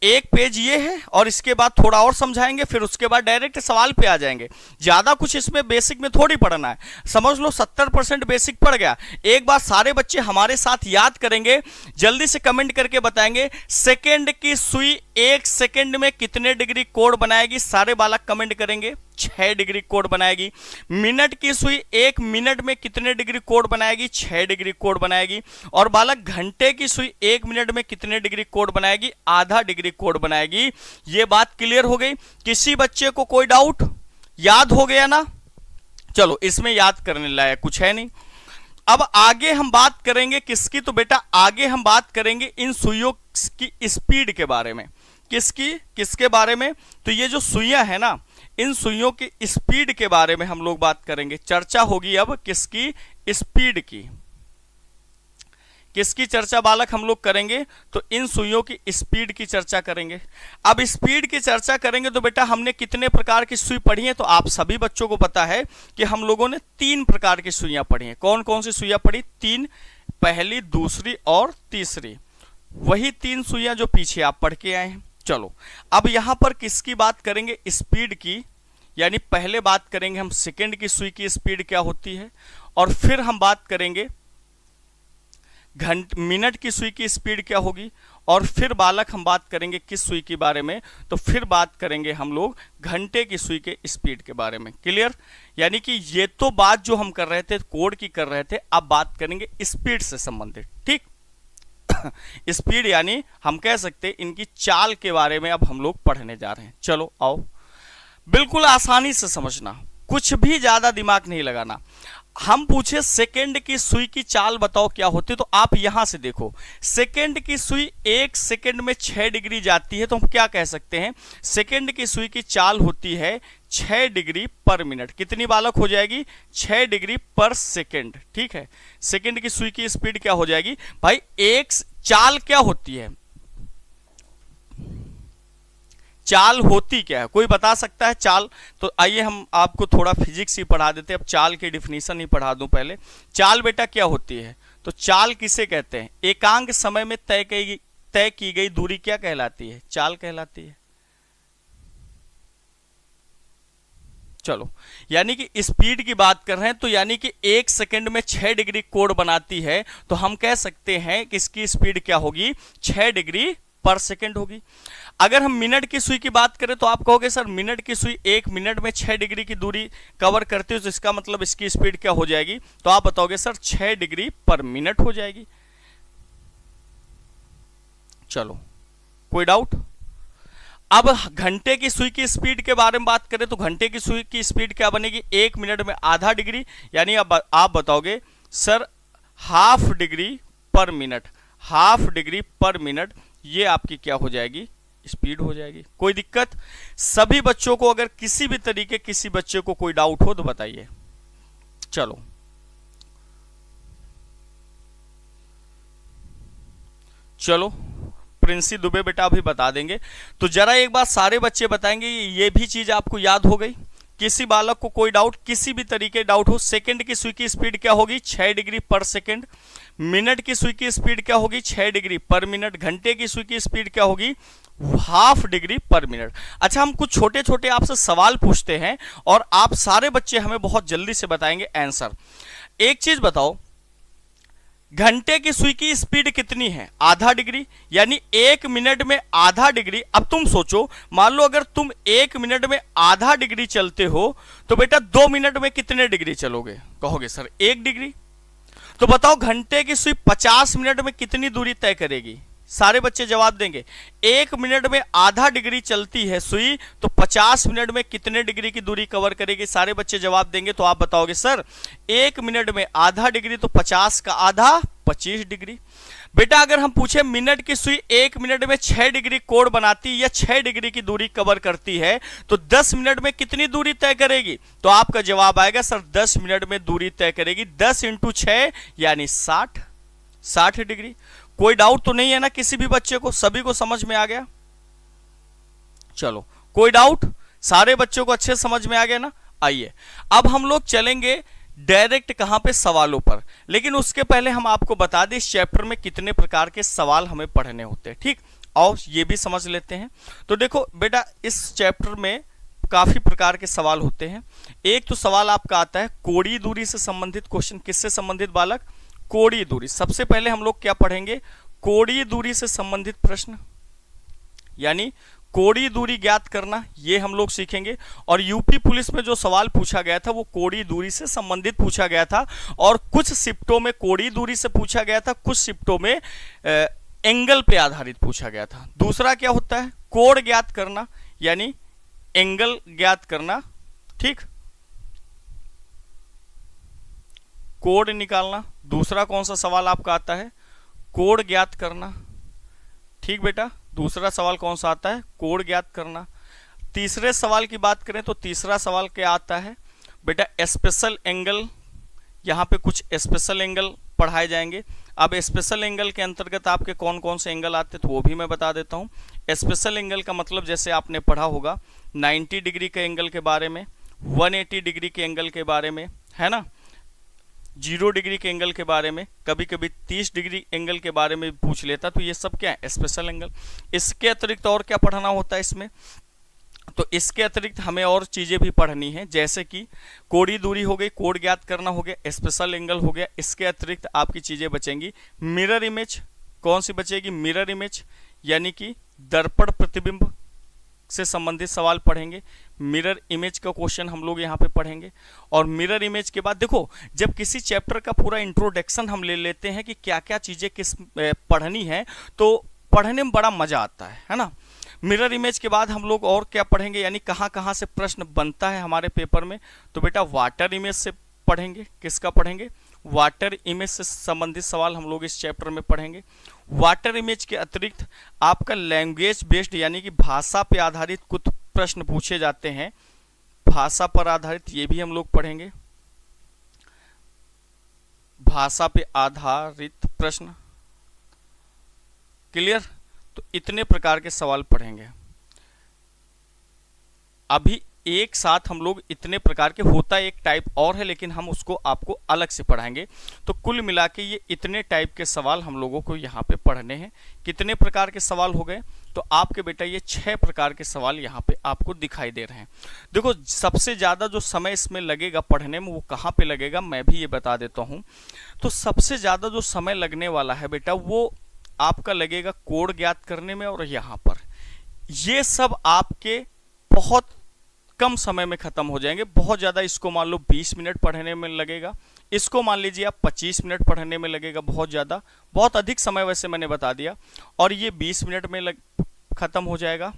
एक पेज ये है और इसके बाद थोड़ा और समझाएंगे, फिर उसके बाद डायरेक्ट सवाल पे आ जाएंगे। ज्यादा कुछ इसमें बेसिक में थोड़ी पढ़ना है, समझ लो 70% बेसिक पढ़ गया। एक बार सारे बच्चे हमारे साथ याद करेंगे, जल्दी से कमेंट करके बताएंगे सेकंड की सुई 1 सेकंड में कितने डिग्री कोण बनाएगी? सारे बालक कमेंट करेंगे 6 डिग्री कोण बनाएगी। मिनट की सुई 1 मिनट में कितने डिग्री कोण बनाएगी? 6 डिग्री कोण बनाएगी। और बालक घंटे की सुई 1 मिनट में कितने डिग्री कोण बनाएगी? आधा डिग्री कोण बनाएगी। ये बात क्लियर हो गई? किसी बच्चे को कोई डाउट? याद हो गया ना? चलो इसमें याद करने लायक कुछ है नहीं। अब आगे हम बात करेंगे किसकी? तो बेटा आगे हम बात करेंगे इन सुइयों की स्पीड के बारे में। किसकी? किसके बारे में? तो ये जो सुइयां है ना, इन सुइयों की स्पीड के बारे में हम लोग बात करेंगे। चर्चा होगी अब किसकी? स्पीड की। किसकी चर्चा बालक हम लोग करेंगे? तो इन सुइयों की स्पीड की चर्चा करेंगे। अब स्पीड की चर्चा करेंगे तो बेटा हमने कितने प्रकार की सुई पढ़ी है? तो आप सभी बच्चों को पता है कि हम लोगों ने 3 प्रकार की सुइयां पढ़ी हैं। कौन कौन सी सुइयां पढ़ी? 3, पहली, दूसरी और तीसरी। वही 3 सुइयां जो पीछे आप पढ़ के आए हैं। चलो अब यहां पर किसकी बात करेंगे? स्पीड की। यानी पहले बात करेंगे हम सेकंड की सुई की स्पीड क्या होती है, और फिर हम बात करेंगे मिनट की सुई की स्पीड क्या होगी, और फिर बालक हम बात करेंगे किस सुई के बारे में? तो फिर बात करेंगे हम लोग घंटे की सुई के स्पीड के बारे में। क्लियर? यानी कि ये तो बात जो हम कर रहे थे कोड की कर रहे थे, अब बात करेंगे स्पीड से संबंधित। ठीक, स्पीड यानी हम कह सकते हैं इनकी चाल के बारे में अब हम लोग पढ़ने जा रहे हैं। चलो आओ, बिल्कुल आसानी से समझना, कुछ भी ज्यादा दिमाग नहीं लगाना। हम पूछे सेकंड की सुई की चाल बताओ क्या होती है, तो आप यहां से देखो, सेकंड की सुई 1 सेकंड में 6 डिग्री जाती है, तो हम क्या कह सकते हैं? सेकंड की सुई की चाल होती है 6 डिग्री पर मिनट। कितनी बालक हो जाएगी? 6 डिग्री पर सेकंड। ठीक है, सेकंड की सुई की स्पीड क्या हो जाएगी भाई? एक चाल क्या होती है? चाल होती क्या है? कोई बता सकता है चाल? तो आइए हम आपको थोड़ा फिजिक्स ही पढ़ा देते हैं। अब चाल की डिफिनीशन ही पढ़ा दूं पहले। चाल बेटा क्या होती है? तो चाल किसे कहते हैं? एकांक समय में तय की गई दूरी क्या कहलाती है? चाल कहलाती है। चलो, यानी कि स्पीड की बात कर रहे हैं, तो यानी कि 1 सेकंड में 6 डिग्री कोण बनाती है, तो हम कह सकते हैं कि इसकी स्पीड क्या होगी? 6 डिग्री पर सेकंड होगी। अगर हम मिनट की सुई की बात करें तो आप कहोगे सर मिनट की सुई 1 मिनट में 6 डिग्री की दूरी कवर करती है, तो इसका मतलब इसकी स्पीड क्या हो जाएगी? तो आप बताओगे सर 6 डिग्री पर मिनट हो जाएगी। चलो, कोई डाउट? अब घंटे की सुई की स्पीड के बारे में बात करें तो घंटे की सुई की स्पीड क्या बनेगी? 1 मिनट में आधा डिग्री, यानी अब आप बताओगे सर हाफ डिग्री पर मिनट। हाफ डिग्री पर मिनट, ये आपकी क्या हो जाएगी? स्पीड हो जाएगी। कोई दिक्कत? सभी बच्चों को अगर किसी भी तरीके किसी बच्चे को कोई डाउट हो तो बताइए। चलो, चलो प्रिंसी दुबे बेटा अभी बता देंगे। तो जरा एक बार सारे बच्चे बताएंगे, ये भी चीज आपको याद हो गई? किसी बालक को कोई डाउट, किसी भी तरीके डाउट हो, सेकंड की सुई की स्पीड क्या होगी 6 डिग्री पर सेकंड, मिनट की सुई की स्पीड क्या होगी 6 डिग्री पर मिनट, घंटे की सुई की स्पीड क्या होगी हाफ डिग्री पर मिनट। अच्छा, हम कुछ छोटे छोटे आपसे सवाल पूछते हैं और आप सारे बच्चे हमें बहुत जल्दी से बताएंगे आंसर। एक चीज बताओ, घंटे की सुई की स्पीड कितनी है आधा डिग्री, यानी 1 मिनट में आधा डिग्री। अब तुम सोचो, मान लो अगर तुम 1 मिनट में आधा डिग्री चलते हो तो बेटा 2 मिनट में कितने डिग्री चलोगे? कहोगे सर 1 डिग्री। तो बताओ घंटे की सुई 50 मिनट में कितनी दूरी तय करेगी? सारे बच्चे जवाब देंगे 1 मिनट में आधा डिग्री चलती है सुई, तो 50 मिनट में कितने डिग्री की दूरी कवर करेगी? सारे बच्चे जवाब देंगे। तो आप बताओगे सर 1 मिनट में आधा डिग्री, तो 50 का आधा 25 डिग्री। बेटा अगर हम पूछे मिनट की सुई 1 मिनट में 6 डिग्री कोण बनाती या 6 डिग्री की दूरी कवर करती है, तो 10 मिनट में कितनी दूरी तय करेगी? तो आपका जवाब आएगा सर 10 मिनट में दूरी तय करेगी। 10 इंटू 6 यानी 60 डिग्री। कोई डाउट तो नहीं है ना किसी भी बच्चे को? सभी को समझ में आ गया? चलो, कोई डाउट? सारे बच्चों को अच्छे समझ में आ गया ना? आइए अब हम लोग चलेंगे डायरेक्ट कहां पे, सवालों पर। लेकिन उसके पहले हम आपको बता दें इस चैप्टर में कितने प्रकार के सवाल हमें पढ़ने होते हैं। ठीक, और ये भी समझ लेते हैं। तो देखो बेटा, इस चैप्टर में काफी प्रकार के सवाल होते हैं। एक तो सवाल आपका आता है कोणीय दूरी से संबंधित क्वेश्चन। किससे संबंधित बालक? कोणीय दूरी। सबसे पहले हम लोग क्या पढ़ेंगे? कोणीय दूरी से संबंधित प्रश्न, यानी कोणीय दूरी ज्ञात करना, ये हम लोग सीखेंगे। और यूपी पुलिस में जो सवाल पूछा गया था वो कोणीय दूरी से संबंधित पूछा गया था, और कुछ शिफ्टों में कोणीय दूरी से पूछा गया था, कुछ शिफ्टों में एंगल पे आधारित पूछा गया था। दूसरा क्या होता है? कोण ज्ञात करना, यानी एंगल ज्ञात करना। ठीक, कोण निकालना। दूसरा कौन सा सवाल आपका आता है? कोण ज्ञात करना। ठीक बेटा, दूसरा सवाल कौन सा आता है? कोण ज्ञात करना। तीसरे सवाल की बात करें तो तीसरा सवाल क्या आता है बेटा? Special angle. यहाँ पे कुछ स्पेशल एंगल पढ़ाए जाएंगे। अब स्पेशल एंगल के अंतर्गत आपके कौन कौन से एंगल आते हैं तो वो भी मैं बता देता हूँ। स्पेशल एंगल का मतलब जैसे आपने पढ़ा होगा 90 डिग्री के एंगल के बारे में, 180 डिग्री के एंगल के बारे में, है ना, 0 डिग्री के एंगल के बारे में, कभी कभी 30 डिग्री एंगल के बारे में पूछ लेता। तो ये सब क्या है? Special angle. इसके अतिरिक्त और क्या पढ़ना होता है इसमें? तो इसके अतिरिक्त हमें और चीजें भी पढ़नी है, जैसे कि कोणीय दूरी हो गई, कोण ज्ञात करना हो गया, स्पेशल एंगल हो गया। इसके अतिरिक्त आपकी चीजें बचेंगी मिरर इमेज। कौन सी बचेगी? मिरर इमेज, यानी कि दर्पण प्रतिबिंब से संबंधित सवाल पढ़ेंगे। मिरर इमेज का क्वेश्चन हम लोग यहाँ पे पढ़ेंगे। और मिरर इमेज के बाद देखो, जब किसी चैप्टर का पूरा इंट्रोडक्शन हम ले लेते हैं कि क्या क्या चीजें किस पढ़नी है, तो पढ़ने में बड़ा मजा आता है ना। मिरर इमेज के बाद हम लोग और क्या पढ़ेंगे, यानी कहाँ कहाँ से प्रश्न बनता है हमारे पेपर में? तो बेटा वाटर इमेज से पढ़ेंगे। किसका पढ़ेंगे? वाटर इमेज से संबंधित सवाल हम लोग इस चैप्टर में पढ़ेंगे। वाटर इमेज के अतिरिक्त आपका लैंग्वेज बेस्ड, यानी कि भाषा पे आधारित कुछ प्रश्न पूछे जाते हैं, भाषा पर आधारित, ये भी हम लोग पढ़ेंगे। भाषा पे आधारित प्रश्न, क्लियर? तो इतने प्रकार के सवाल पढ़ेंगे। अभी एक साथ हम लोग इतने प्रकार के, होता एक टाइप और है लेकिन हम उसको आपको अलग से पढ़ाएंगे। तो कुल मिला के ये इतने टाइप के सवाल हम लोगों को यहाँ पे पढ़ने हैं। कितने प्रकार के सवाल हो गए? तो आपके बेटा ये 6 प्रकार के सवाल यहाँ पे आपको दिखाई दे रहे हैं। देखो, सबसे ज्यादा जो समय इसमें लगेगा पढ़ने में वो कहाँ पे लगेगा मैं भी ये बता देता हूँ। तो सबसे ज्यादा जो समय लगने वाला है बेटा वो आपका लगेगा कोण ज्ञात करने में, और यहाँ पर ये सब आपके बहुत कम समय में खत्म हो जाएंगे। बहुत ज्यादा इसको मान लो 20 मिनट पढ़ने में लगेगा, इसको मान लीजिए आप 25 मिनट पढ़ने में लगेगा। बहुत ज्यादा, बहुत अधिक समय वैसे मैंने बता दिया। और ये 20 मिनट में खत्म हो जाएगा,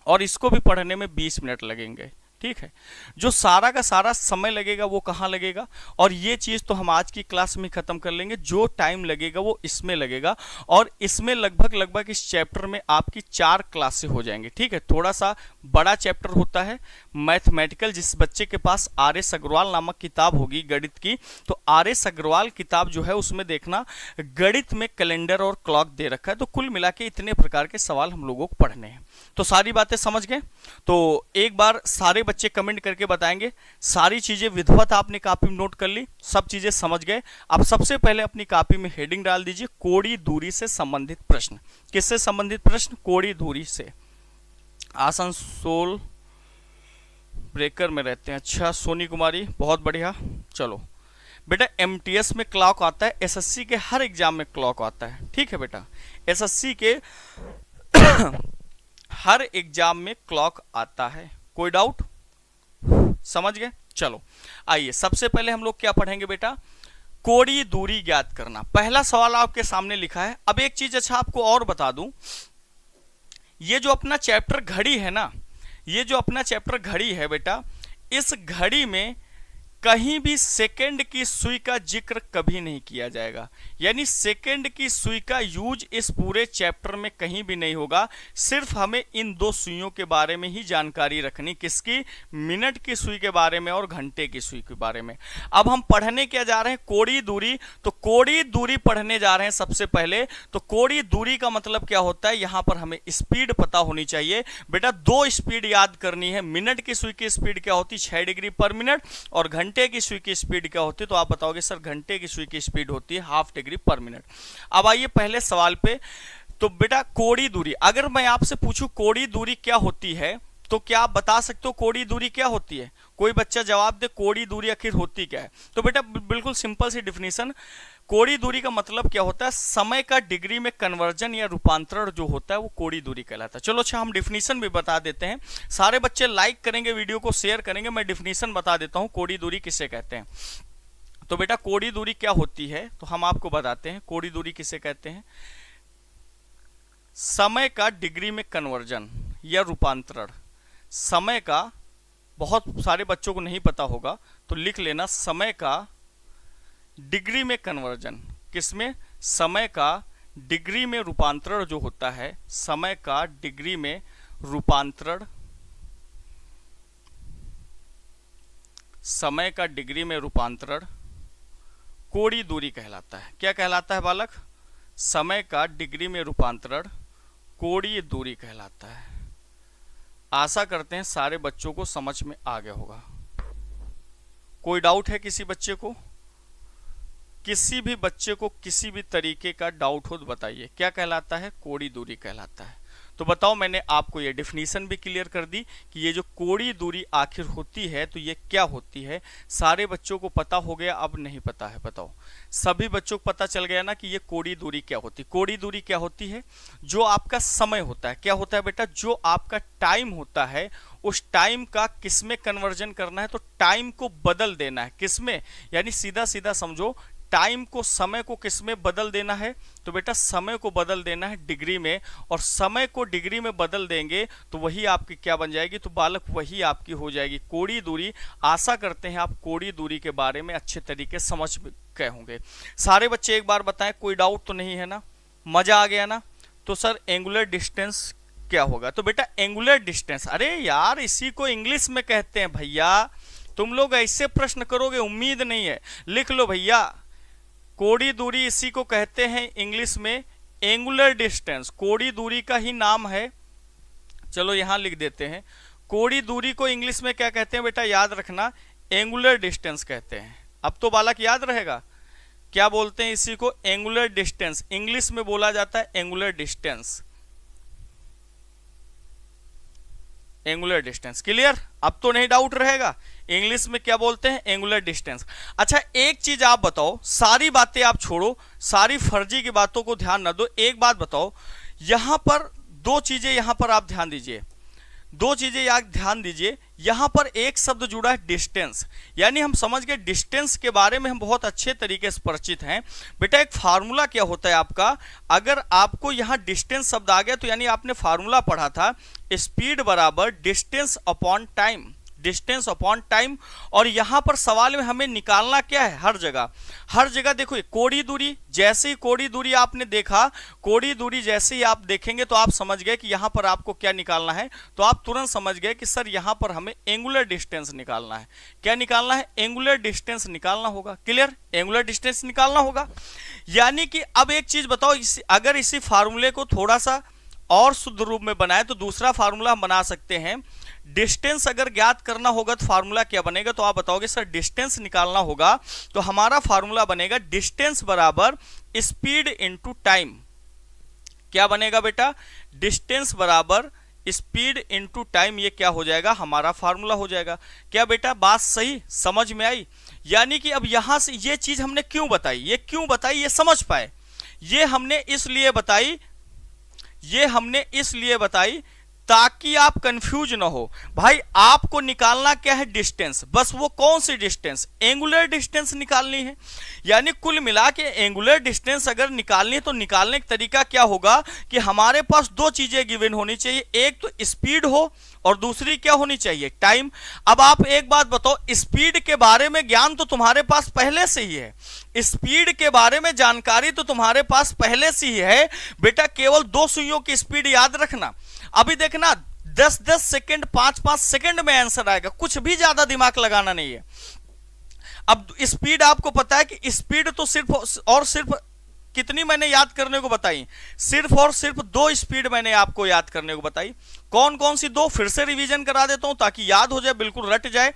और इसको भी पढ़ने में 20 मिनट लगेंगे। ठीक है, जो सारा का सारा समय लगेगा वो कहाँ लगेगा? और ये चीज तो हम आज की क्लास में खत्म कर लेंगे। जो टाइम लगेगा वो इसमें लगेगा, और इसमें लगभग इस चैप्टर में आपकी 4 क्लासें हो जाएंगी। ठीक है, थोड़ा सा बड़ा चैप्टर होता है मैथमेटिकल। जिस बच्चे के पास आर.एस. अग्रवाल नामक किताब होगी गणित की, तो आर.एस. अग्रवाल किताब जो है उसमें देखना गणित में कैलेंडर और क्लॉक दे रखा है। तो कुल मिला के इतने प्रकार के सवाल हम लोगों को पढ़ने हैं। तो सारी बातें समझ गए? तो एक बार सारे बच्चे कमेंट करके बताएंगे। सारी चीजें विधिवत आपने कॉपी में नोट कर ली, सब चीजें समझ गए। अब सबसे पहले अपनी कॉपी में हेडिंग डाल दीजिए, कोणीय दूरी से संबंधित प्रश्न। किससे संबंधित प्रश्न? कोणीय दूरी से। आसनसोल ब्रेकर में रहते हैं, अच्छा सोनी कुमारी, बहुत बढ़िया। चलो बेटा, एमटीएस में क्लॉक आता है, एसएससी के हर एग्जाम में क्लॉक आता है, ठीक है बेटा, एसएससी के हर एग्जाम में क्लॉक आता है, कोई डाउट? समझ गए? चलो आइए, सबसे पहले हम लोग क्या पढ़ेंगे बेटा? कोणीय दूरी ज्ञात करना। पहला सवाल आपके सामने लिखा है। अब एक चीज अच्छा आपको और बता दूं, ये जो अपना चैप्टर घड़ी है ना, ये जो अपना चैप्टर घड़ी है बेटा, इस घड़ी में कहीं भी सेकंड की सुई का जिक्र कभी नहीं किया जाएगा। यानी सेकंड की सुई का यूज इस पूरे चैप्टर में कहीं भी नहीं होगा। सिर्फ हमें इन दो सुइयों के बारे में ही जानकारी रखनी, किसकी? मिनट की सुई के बारे में और घंटे की सुई के बारे में। अब हम पढ़ने क्या जा रहे हैं? कोणीय दूरी। तो कोणीय दूरी पढ़ने जा रहे हैं सबसे पहले। तो कोणीय दूरी का मतलब क्या होता है? यहां पर हमें स्पीड पता होनी चाहिए बेटा। दो स्पीड याद करनी है। मिनट की सुई की स्पीड क्या होती? 6 डिग्री पर मिनट। और घंटे की सुई की स्पीड क्या होती है? तो आप बताओगे सर घंटे की सुई की स्पीड होती है 1/2 डिग्री पर मिनट। अब आइए पहले सवाल पे। तो बेटा कोणीय दूरी, अगर मैं आपसे पूछूं कोणीय दूरी क्या होती है, तो क्या आप बता सकते हो कोणीय दूरी क्या होती है? कोई बच्चा जवाब दे, कोणीय दूरी आखिर होती क्या है? तो बेटा बिल्कुल सिंपल सी डिफिनीशन, कोणीय दूरी का मतलब क्या होता है? समय का डिग्री में कन्वर्जन या रूपांतरण जो होता है वो कोणीय दूरी कहलाता है। चलो अच्छा, हम डिफिनीशन भी बता देते हैं। सारे बच्चे लाइक करेंगे, वीडियो को शेयर करेंगे। मैं डिफिनीशन बता देता हूं कोणीय दूरी किसे कहते हैं। तो बेटा कोणीय दूरी क्या होती है, तो हम आपको बताते हैं कोणीय दूरी किसे कहते हैं। समय का डिग्री में कन्वर्जन या रूपांतरण। समय का, बहुत सारे बच्चों को नहीं पता होगा तो लिख लेना, समय का डिग्री में कन्वर्जन। किसमें? समय का डिग्री में रूपांतरण जो होता है, समय का डिग्री में रूपांतरण, समय का डिग्री में रूपांतरण कोणीय दूरी कहलाता है। क्या कहलाता है बालक? समय का डिग्री में रूपांतरण कोणीय दूरी कहलाता है। आशा करते हैं सारे बच्चों को समझ में आ गया होगा। कोई डाउट है किसी बच्चे को? किसी भी बच्चे को किसी भी तरीके का डाउट हो तो बताइए। क्या कहलाता है? कोणीय दूरी कहलाता है। तो बताओ, मैंने आपको ये डेफिनेशन भी क्लियर कर दी कि ये जो कोणीय दूरी आखिर होती है तो ये क्या होती है। सारे बच्चों को पता हो गया? अब नहीं पता है बताओ? सभी बच्चों को पता चल गया ना कि ये कोणीय दूरी क्या होती है। कोणीय दूरी क्या होती है? जो आपका समय होता है, क्या होता है बेटा? जो आपका टाइम होता है, उस टाइम का किसमें कन्वर्जन करना है? तो टाइम को बदल देना है। किसमें? यानी सीधा सीधा समझो, टाइम को, समय को किसमें बदल देना है? तो बेटा समय को बदल देना है डिग्री में। और समय को डिग्री में बदल देंगे तो वही आपकी क्या बन जाएगी? तो बालक वही आपकी हो जाएगी कोणीय दूरी। आशा करते हैं आप कोणीय दूरी के बारे में अच्छे तरीके समझ गए होंगे। सारे बच्चे एक बार बताएं, कोई डाउट तो नहीं है ना? मजा आ गया ना? तो सर एंगुलर डिस्टेंस क्या होगा? तो बेटा एंगुलर डिस्टेंस, अरे यार इसी को इंग्लिश में कहते हैं भैया। तुम लोग ऐसे प्रश्न करोगे उम्मीद नहीं है। लिख लो भैया, कोणीय दूरी इसी को कहते हैं इंग्लिश में एंगुलर डिस्टेंस। कोणीय दूरी का ही नाम है। चलो यहां लिख देते हैं, कोणीय दूरी को इंग्लिश में क्या कहते हैं बेटा? याद रखना, एंगुलर डिस्टेंस कहते हैं। अब तो बालक याद रहेगा क्या बोलते हैं इसी को? Angular distance. इंग्लिश में बोला जाता है angular distance. Angular distance clear? अब तो नहीं डाउट रहेगा, इंग्लिश में क्या बोलते हैं? Angular distance. अच्छा एक चीज आप बताओ, सारी बातें आप छोड़ो, सारी फर्जी की बातों को ध्यान न दो। एक बात बताओ, यहां पर दो चीजें, यहां पर आप ध्यान दीजिए, दो चीजें याद ध्यान दीजिए। यहां पर एक शब्द जुड़ा है डिस्टेंस, यानी हम समझ गए डिस्टेंस के बारे में हम बहुत अच्छे तरीके से परिचित हैं। बेटा एक फार्मूला क्या होता है आपका? अगर आपको यहां डिस्टेंस शब्द आ गया तो यानी आपने फार्मूला पढ़ा था, स्पीड बराबर distance upon time, distance upon time. और यहां पर सवाल में हमें निकालना क्या है? हर जगह, हर जगह देखो कोणीय दूरी। जैसे ही कोणीय दूरी आपने देखा, कोणीय दूरी जैसे ही आप देखेंगे तो आप समझ गए कि यहां पर आपको क्या निकालना है। तो आप तुरंत समझ गए कि सर यहां पर हमें एंगुलर डिस्टेंस निकालना है। क्या निकालना है? एंगुलर डिस्टेंस निकालना होगा। क्लियर? एंगुलर डिस्टेंस निकालना होगा। यानी कि अब एक चीज बताओ, अगर इसी फार्मूले को थोड़ा सा और शुद्ध रूप में बनाए तो दूसरा फार्मूला हम बना सकते हैं, डिस्टेंस अगर ज्ञात करना होगा तो फार्मूला क्या बनेगा, तो आप बताओगे सर डिस्टेंस निकालना होगा तो हमारा फार्मूला बनेगा डिस्टेंस बराबर स्पीड इनटू टाइम। क्या बनेगा बेटा, डिस्टेंस बराबर स्पीड इनटू टाइम, ये क्या हो जाएगा, हमारा फार्मूला हो जाएगा। क्या बेटा बात सही समझ में आई? यानी कि अब यहां से ये चीज हमने क्यों बताई, ये समझ पाए, ये हमने इसलिए बताई ताकि आप कंफ्यूज ना हो। भाई आपको निकालना क्या है, डिस्टेंस, बस वो कौन सी डिस्टेंस, एंगुलर डिस्टेंस निकालनी है। यानी कुल मिला के एंगुलर डिस्टेंस अगर निकालनी है तो निकालने का तरीका क्या होगा कि हमारे पास दो चीजें गिवन होनी चाहिए, एक तो स्पीड हो और दूसरी क्या होनी चाहिए, टाइम। अब आप एक बात बताओ, स्पीड के बारे में ज्ञान तो तुम्हारे पास पहले से ही है, स्पीड के बारे में जानकारी तो तुम्हारे पास पहले से ही है बेटा। केवल दो सुइयों की स्पीड याद रखना। अभी देखना 10-10 सेकंड 5-5 सेकंड में आंसर आएगा, कुछ भी ज्यादा दिमाग लगाना नहीं है। अब स्पीड आपको पता है कि स्पीड तो सिर्फ और सिर्फ कितनी मैंने याद करने को बताई, सिर्फ और सिर्फ दो स्पीड मैंने आपको याद करने को बताई। कौन कौन सी दो, फिर से रिवीजन करा देता हूं ताकि याद हो जाए, बिल्कुल रट जाए।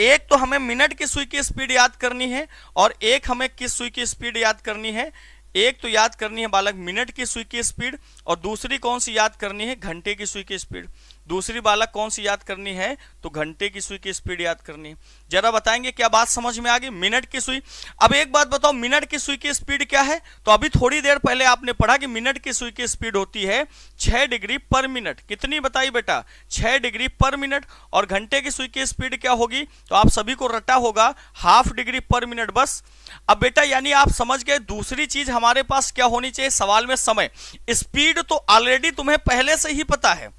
एक तो हमें मिनट की सुई की स्पीड याद करनी है और एक हमें किस सुई की स्पीड याद करनी है, एक तो याद करनी है बालक मिनट की सुई की स्पीड और दूसरी कौन सी याद करनी है, घंटे की सुई की स्पीड। दूसरी बालक कौन सी याद करनी है, तो घंटे की सुई की स्पीड याद करनी है। जरा बताएंगे क्या बात समझ में आ गई, मिनट की सुई। अब एक बात बताओ, मिनट की सुई की स्पीड क्या है, तो अभी थोड़ी देर पहले आपने पढ़ा कि मिनट की सुई की स्पीड होती है 6 डिग्री पर मिनट। कितनी बताई बेटा, 6 डिग्री पर मिनट। और घंटे की सुई की स्पीड क्या होगी, तो आप सभी को रटा होगा, हाफ डिग्री पर मिनट बस। अब बेटा यानी आप समझ गए, दूसरी चीज हमारे पास क्या होनी चाहिए सवाल में, समय। स्पीड तो ऑलरेडी तुम्हें पहले से ही पता है,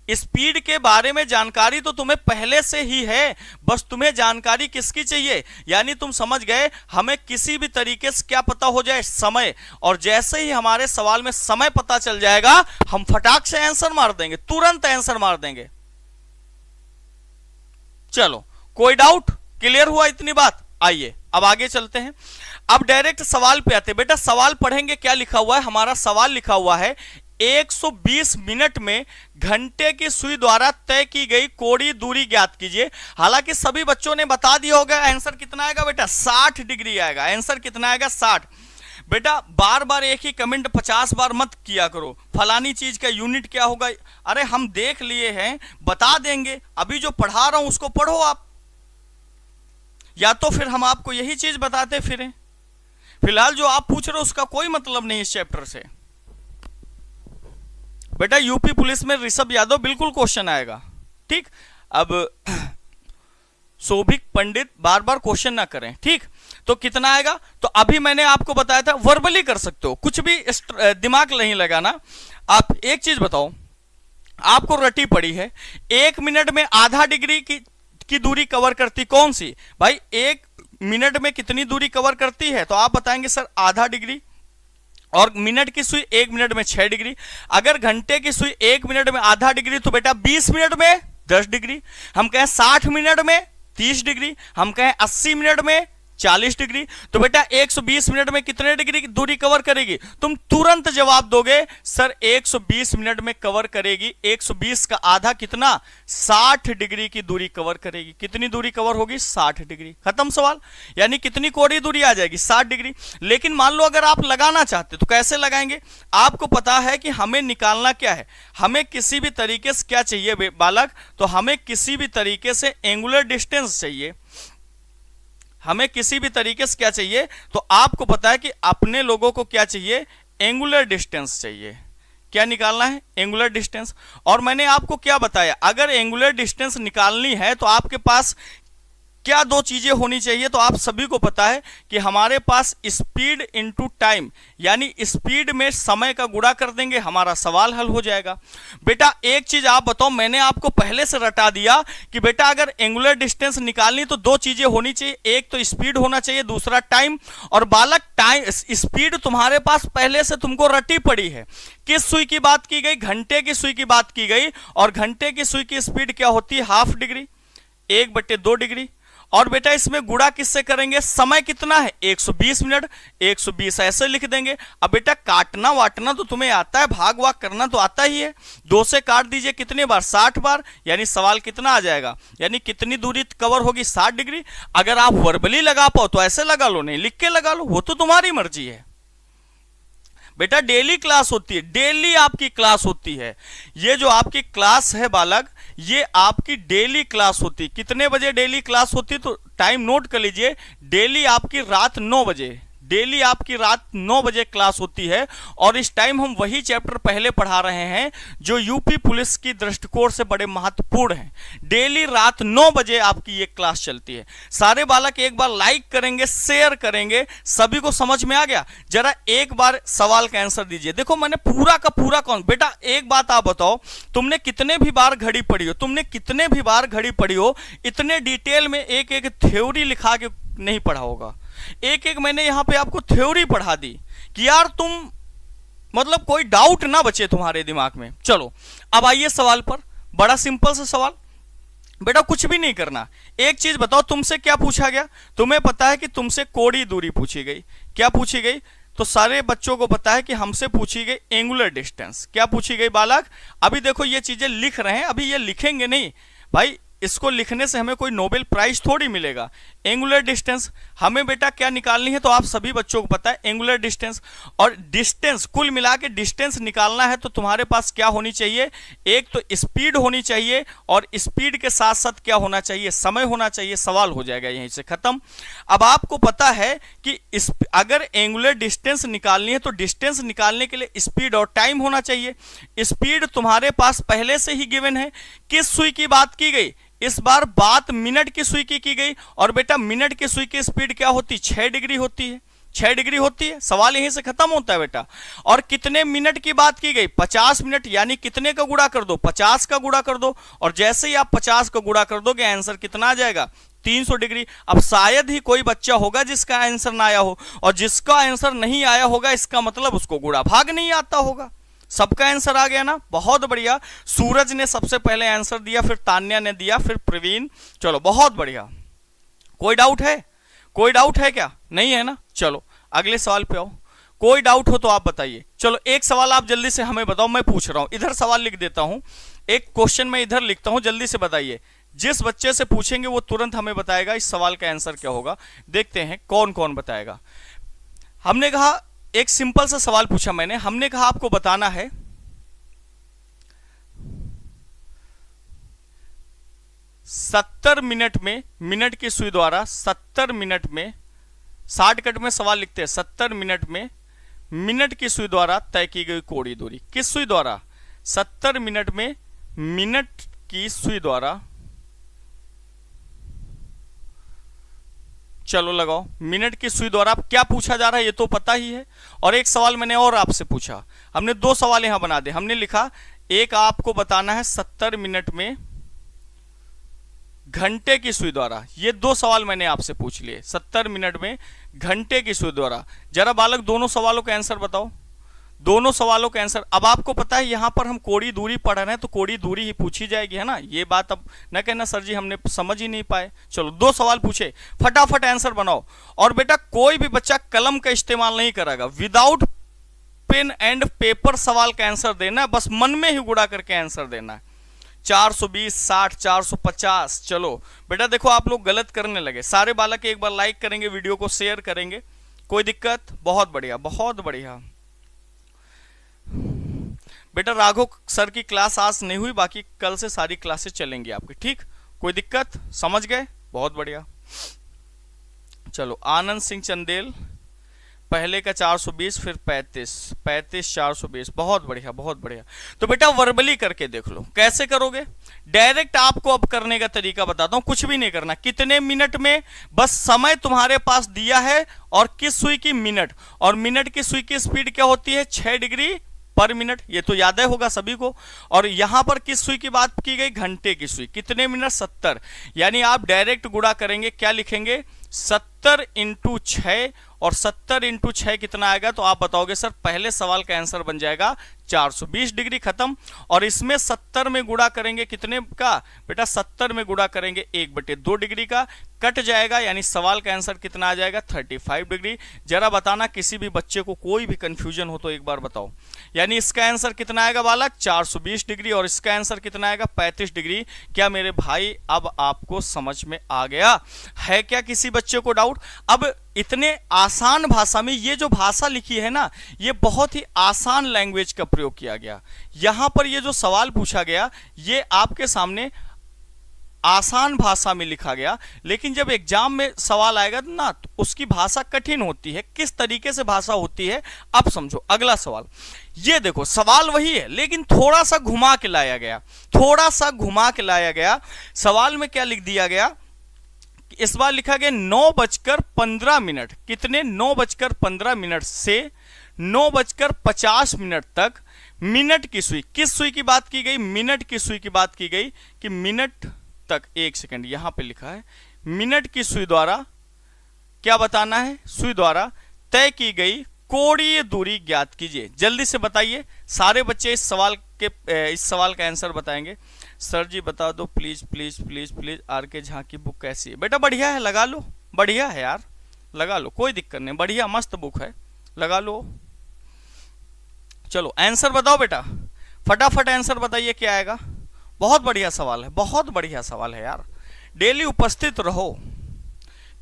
स्पीड के बारे में जानकारी तो तुम्हें पहले से ही है, बस तुम्हें जानकारी किसकी चाहिए, यानी तुम समझ गए हमें किसी भी तरीके से क्या पता हो जाए, समय। और जैसे ही हमारे सवाल में समय पता चल जाएगा हम फटाक से आंसर मार देंगे, तुरंत आंसर मार देंगे। चलो कोई डाउट, क्लियर हुआ इतनी बात? आइए अब आगे चलते हैं, अब डायरेक्ट सवाल पे आते हैं। बेटा सवाल पढ़ेंगे, क्या लिखा हुआ है, हमारा सवाल लिखा हुआ है 120 मिनट में घंटे की सुई द्वारा तय की गई कोणीय दूरी ज्ञात कीजिए। हालांकि सभी बच्चों ने बता दिया होगा आंसर कितना आएगा बेटा, 60 डिग्री आएगा। आंसर कितना आएगा, 60। बेटा बार बार एक ही कमेंट 50 बार मत किया करो, फलानी चीज का यूनिट क्या होगा, अरे हम देख लिए हैं, बता देंगे। अभी जो पढ़ा रहा हूं उसको पढ़ो आप, या तो फिर हम आपको यही चीज बताते फिरें। फिलहाल जो आप पूछ रहे हो उसका कोई मतलब नहीं इस चैप्टर से। बेटा यूपी पुलिस में ऋषभ यादव बिल्कुल क्वेश्चन आएगा, ठीक। अब सौभिक पंडित बार बार क्वेश्चन ना करें, ठीक। तो कितना आएगा, तो अभी मैंने आपको बताया था वर्बली कर सकते हो, कुछ भी दिमाग नहीं लगाना। आप एक चीज बताओ, आपको रटी पड़ी है 1 मिनट में आधा डिग्री की दूरी कवर करती कौन सी, भाई 1 मिनट में कितनी दूरी कवर करती है, तो आप बताएंगे सर आधा डिग्री। और मिनट की सुई 1 मिनट में 6 डिग्री। अगर घंटे की सुई 1 मिनट में आधा डिग्री तो बेटा 20 मिनट में 10 डिग्री। हम कहें 60 मिनट में 30 डिग्री, हम कहें 80 मिनट में 40 डिग्री, तो बेटा 120 मिनट में कितने डिग्री की दूरी कवर करेगी? तुम तुरंत जवाब दोगे सर 120 मिनट में कवर करेगी, 120 का आधा कितना, 60 डिग्री की दूरी कवर करेगी। कितनी दूरी कवर होगी, 60 डिग्री। खत्म सवाल। यानी कितनी कोणीय दूरी आ जाएगी, 60 डिग्री। लेकिन मान लो अगर आप लगाना चाहते तो कैसे लगाएंगे, आपको पता है कि हमें निकालना क्या है, हमें किसी भी तरीके से क्या चाहिए बालक, तो हमें किसी भी तरीके से एंगुलर डिस्टेंस चाहिए। हमें किसी भी तरीके से क्या चाहिए, तो आपको पता है कि अपने लोगों को क्या चाहिए, एंगुलर डिस्टेंस चाहिए। क्या निकालना है, एंगुलर डिस्टेंस। और मैंने आपको क्या बताया, अगर एंगुलर डिस्टेंस निकालनी है तो आपके पास क्या दो चीजें होनी चाहिए, तो आप सभी को पता है कि हमारे पास स्पीड इनटू टाइम, यानी स्पीड में समय का गुणा कर देंगे, हमारा सवाल हल हो जाएगा। बेटा एक चीज आप बताओ, मैंने आपको पहले से रटा दिया कि बेटा अगर एंगुलर डिस्टेंस निकालनी तो दो चीजें होनी चाहिए, एक तो स्पीड होना चाहिए, दूसरा टाइम। और बालक टाइम स्पीड तुम्हारे पास पहले से तुमको रटी पड़ी है। किस सुई की बात की गई, घंटे की सुई की बात की गई, और घंटे की सुई की स्पीड क्या होती है, हाफ डिग्री, 1/2 डिग्री। और बेटा इसमें गुणा किससे करेंगे, समय कितना है 120 मिनट, 120 ऐसे लिख देंगे। अब बेटा काटना वाटना तो तुम्हें आता है, भाग वाग करना तो आता ही है। 2 से काट दीजिए कितने बार, 60 बार, यानी सवाल कितना आ जाएगा, यानी कितनी दूरी कवर होगी 60 डिग्री। अगर आप वर्बली लगा पाओ तो ऐसे लगा लो, नहीं लिख के लगा लो, वो तो तुम्हारी मर्जी है। बेटा डेली क्लास होती है, डेली आपकी क्लास होती है। ये जो आपकी क्लास है बालक, ये आपकी डेली क्लास होती है। कितने बजे डेली क्लास होती है, तो टाइम नोट कर लीजिए, डेली आपकी रात 9 बजे, डेली आपकी रात 9 बजे क्लास होती है। और इस टाइम हम वही चैप्टर पहले पढ़ा रहे हैं जो यूपी पुलिस की दृष्टिकोण से बड़े महत्वपूर्ण हैं। डेली रात 9 बजे आपकी ये क्लास चलती है। सारे बालक एक बार लाइक करेंगे, शेयर करेंगे, सभी को समझ में आ गया। जरा एक बार सवाल का आंसर दीजिए। देखो मैंने पूरा का पूरा कौन, बेटा एक बात आप बताओ, तुमने कितने भी बार घड़ी पढ़ी हो, तुमने कितने भी बार घड़ी पढ़ी हो, इतने डिटेल में एक एक थ्योरी लिखा के नहीं पढ़ा होगा। एक एक मैंने यहां पे आपको थ्योरी पढ़ा दी कि यार तुम मतलब कोई डाउट ना बचे तुम्हारे दिमाग में। चलो अब आइए सवाल पर, बड़ा सिंपल सा सवाल, बेटा कुछ भी नहीं करना। एक चीज बताओ, तुमसे क्या पूछा गया, तुम्हें पता है कि तुमसे कोणीय दूरी पूछी गई। क्या पूछी गई, तो सारे बच्चों को पता है कि हमसे पूछी गई एंगुलर डिस्टेंस। क्या पूछी गई बालक, अभी देखो ये चीजें लिख रहे हैं, अभी ये लिखेंगे नहीं भाई, इसको लिखने से हमें कोई नोबेल प्राइज थोड़ी मिलेगा। एंगुलर डिस्टेंस हमें बेटा क्या निकालनी है, तो आप सभी बच्चों को पता है एंगुलर डिस्टेंस। और डिस्टेंस कुल मिला के डिस्टेंस निकालना है तो तुम्हारे पास क्या होनी चाहिए, एक तो स्पीड होनी चाहिए, और स्पीड के साथ साथ क्या होना चाहिए, समय होना चाहिए। सवाल हो जाएगा यहीं से खत्म। अब आपको पता है कि अगर एंगुलर डिस्टेंस निकालनी है तो डिस्टेंस निकालने के लिए स्पीड और टाइम होना चाहिए। स्पीड तुम्हारे पास पहले से ही गिवन है। किस सुई की बात की गई, इस बार बात मिनट की सुई की गई। और बेटा मिनट की सुई की स्पीड क्या होती है, 6 डिग्री होती है, 6 डिग्री होती है। सवाल यहीं से खत्म होता है बेटा। और कितने मिनट की बात की गई, 50 मिनट, यानी कितने का गुणा कर दो, 50 का गुणा कर दो। और जैसे ही आप 50 का गुणा कर दोगे आंसर कितना आ जाएगा, 300 डिग्री। अब शायद ही कोई बच्चा होगा जिसका आंसर ना आया हो, और जिसका आंसर नहीं आया होगा इसका मतलब उसको गुणा भाग नहीं आता होगा। सबका आंसर आ गया ना, बहुत बढ़िया। सूरज ने सबसे पहले आंसर दिया, फिर तान्या ने दिया, फिर प्रवीण। चलो बहुत बढ़िया। कोई डाउट है, कोई डाउट है क्या, नहीं है ना। चलो अगले सवाल पे आओ, कोई डाउट हो तो आप बताइए। चलो एक सवाल आप जल्दी से हमें बताओ, मैं पूछ रहा हूं, इधर सवाल लिख देता हूं, एक क्वेश्चन मैं इधर लिखता हूं, जल्दी से बताइए। जिस बच्चे से पूछेंगे वो तुरंत हमें बताएगा इस सवाल का आंसर क्या होगा। देखते हैं कौन कौन बताएगा। हमने कहा एक सिंपल सा सवाल पूछा मैंने, हमने कहा आपको बताना है 70 मिनट में, मिनट की सुई द्वारा 70 मिनट में, शॉर्टकट में सवाल लिखते हैं, 70 मिनट में मिनट की सुई द्वारा तय की गई कोणीय दूरी। किस सुई द्वारा, 70 मिनट में मिनट की सुई द्वारा, चलो लगाओ, मिनट की सुई द्वारा। क्या पूछा जा रहा है ये तो पता ही है। और एक सवाल मैंने और आपसे पूछा, हमने 2 सवाल यहां बना दे। हमने लिखा एक आपको बताना है 70 मिनट में घंटे की सुई द्वारा। ये 2 सवाल मैंने आपसे पूछ लिए, 70 मिनट में घंटे की सुई द्वारा। जरा बालक दोनों सवालों का आंसर बताओ, दोनों सवालों का आंसर। अब आपको पता है यहां पर हम कोणीय दूरी पढ़ रहे हैं तो कोणीय दूरी ही पूछी जाएगी, है ना। ये बात अब न कहना सर जी हमने समझ ही नहीं पाए। चलो 2 सवाल पूछे, फटाफट आंसर बनाओ। और बेटा कोई भी बच्चा कलम का इस्तेमाल नहीं करेगा, विदाउट पेन एंड पेपर सवाल का आंसर देना, बस मन में ही गुणा करके आंसर देना है। 420, 60, 450। चलो बेटा देखो आप लोग गलत करने लगे। सारे बालक एक बार लाइक करेंगे, वीडियो को शेयर करेंगे, कोई दिक्कत, बहुत बढ़िया बहुत बढ़िया। बेटा राघव सर की क्लास आज नहीं हुई, बाकी कल से सारी क्लासेस चलेंगी आपकी, ठीक, कोई दिक्कत, समझ गए, बहुत बढ़िया। चलो आनंद सिंह चंदेल, पहले का 420 फिर 35, 420, बहुत बढ़िया बहुत बढ़िया। तो बेटा वर्बली करके देख लो कैसे करोगे। डायरेक्ट आपको अब करने का तरीका बताता हूं, कुछ भी नहीं करना। कितने मिनट में, बस समय तुम्हारे पास दिया है और किस सुई की, मिनट, और मिनट की सुई की स्पीड क्या होती है, 6 डिग्री पर मिनट, ये तो याद है होगा सभी को। और यहां पर किस सुई की बात की गई, घंटे की सुई। कितने मिनट, 70, यानी आप डायरेक्ट गुणा करेंगे, क्या लिखेंगे 70 × 6 और 70 इंटू 6 कितना आएगा, तो आप बताओगे सर पहले सवाल का आंसर बन जाएगा 420 डिग्री, खत्म। और इसमें 70 में गुणा करेंगे कितने का बेटा, 70 में गुणा करेंगे 1/2 डिग्री का, कट जाएगा, यानी सवाल का आंसर कितना आ जाएगा 35 डिग्री। जरा बताना किसी भी बच्चे को कोई भी कंफ्यूजन हो तो एक बार बताओ। यानी इसका आंसर कितना आएगा बालक 420 डिग्री और इसका आंसर कितना आएगा 35 डिग्री। क्या मेरे भाई अब आपको समझ में आ गया है क्या किसी बच्चे को डाउट? अब इतने आसान भाषा में, ये जो भाषा लिखी है ना, ये बहुत ही आसान लैंग्वेज का प्रयोग किया गया। यहां पर ये जो सवाल पूछा गया ये आपके सामने आसान भाषा में लिखा गया, लेकिन जब एग्जाम में सवाल आएगा ना तो उसकी भाषा कठिन होती है। किस तरीके से भाषा होती है अब समझो। अगला सवाल, ये देखो सवाल वही है लेकिन थोड़ा सा घुमा के लाया गया, थोड़ा सा घुमा के लाया गया। सवाल में क्या लिख दिया गया, इस बार लिखा गया 9:15 कितने, 9:15 से 9:50 तक मिनट की सुई, किस सुई की बात की गई, मिनट की सुई की बात की गई कि मिनट तक, एक सेकंड यहां पे लिखा है, मिनट की सुई द्वारा क्या बताना है, सुई द्वारा तय की गई कोणीय दूरी ज्ञात कीजिए। जल्दी से बताइए, सारे बच्चे इस सवाल का आंसर बताएंगे। सर जी बता दो please please please please, R K Jha की बुक कैसी है? बेटा बढ़िया है, लगा लो, बढ़िया है यार, लगा लो, कोई दिक्कत नहीं, बढ़िया मस्त बुक है, लगा लो। चलो आंसर बताओ बेटा, फटाफट आंसर बताइए क्या आएगा। बहुत बढ़िया सवाल है, बहुत बढ़िया सवाल है यार। डेली उपस्थित रहो,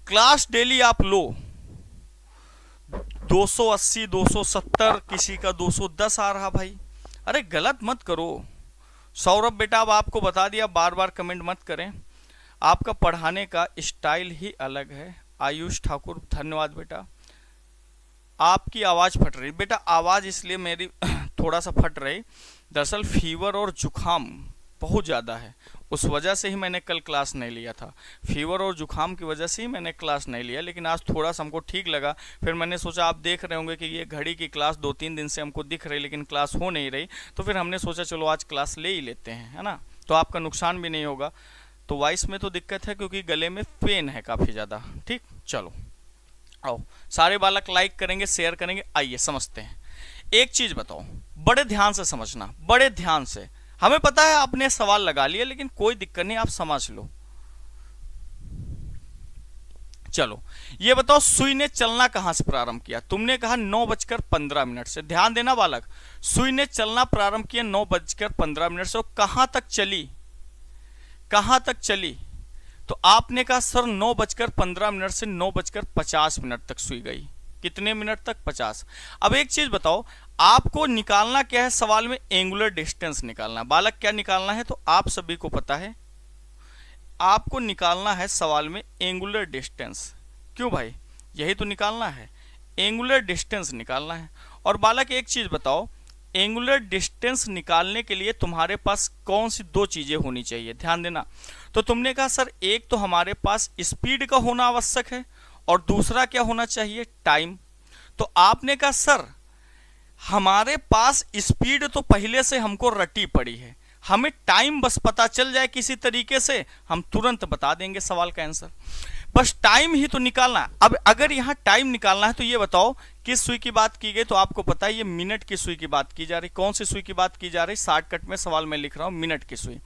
क्लास डेली आप लो। 280, 270, किसी का 210 आ रहा भाई। अरे गलत मत करो। सौरभ बेटा अब आपको बता दिया, बार बार कमेंट मत करें, आपका पढ़ाने का स्टाइल ही अलग है। आयुष ठाकुर धन्यवाद बेटा। आपकी आवाज फट रही बेटा, आवाज इसलिए मेरी थोड़ा सा फट रही, दरअसल फीवर और जुखाम बहुत ज़्यादा है, उस वजह से ही मैंने कल क्लास नहीं लिया था। फीवर और जुखाम की वजह से ही मैंने क्लास नहीं लिया, लेकिन आज थोड़ा सा हमको ठीक लगा। फिर मैंने सोचा, आप देख रहे होंगे कि ये घड़ी की क्लास 2-3 दिन से हमको दिख रही लेकिन क्लास हो नहीं रही, तो फिर हमने सोचा चलो आज क्लास ले ही लेते हैं, है ना, तो आपका नुकसान भी नहीं होगा। तो वॉइस में तो दिक्कत है क्योंकि गले में पेन है काफ़ी ज़्यादा। ठीक, चलो आओ, सारे बालक लाइक करेंगे, शेयर करेंगे। आइए समझते हैं। एक चीज़ बताओ, बड़े ध्यान से समझना, बड़े ध्यान से। हमें पता है आपने सवाल लगा लिया लेकिन कोई दिक्कत नहीं, आप समझ लो। चलो ये बताओ, सुई ने चलना कहां से प्रारंभ किया? तुमने कहा 9:15 से। ध्यान देना बालक, सुई ने चलना प्रारंभ किया 9:15 से। कहां तक चली, कहां तक चली? तो आपने कहा सर 9:15 से 9:50 तक सुई गई। कितने मिनट तक? 50। अब एक चीज बताओ, आपको निकालना क्या है सवाल में? एंगुलर डिस्टेंस निकालना। बालक क्या निकालना है? तो आप सभी को पता है, आपको निकालना है सवाल में एंगुलर डिस्टेंस। क्यों भाई? यही तो निकालना है, एंगुलर डिस्टेंस निकालना है। और बालक एक चीज बताओ, एंगुलर डिस्टेंस निकालने के लिए तुम्हारे पास कौन सी दो चीजें होनी चाहिए? ध्यान देना। तो तुमने कहा सर एक तो हमारे पास स्पीड का होना आवश्यक है और दूसरा क्या होना चाहिए? टाइम। तो आपने कहा सर हमारे पास स्पीड तो पहले से हमको रटी पड़ी है, हमें टाइम बस पता चल जाए किसी तरीके से, हम तुरंत बता देंगे सवाल का आंसर। बस टाइम ही तो निकालना है। अब अगर यहाँ टाइम निकालना है तो ये बताओ किस सुई की बात की गई? तो आपको पता है ये मिनट की सुई की बात की जा रही। कौन सी सुई की बात की जा रही? शॉर्टकट में सवाल में लिख रहा हूं, मिनट की सुई।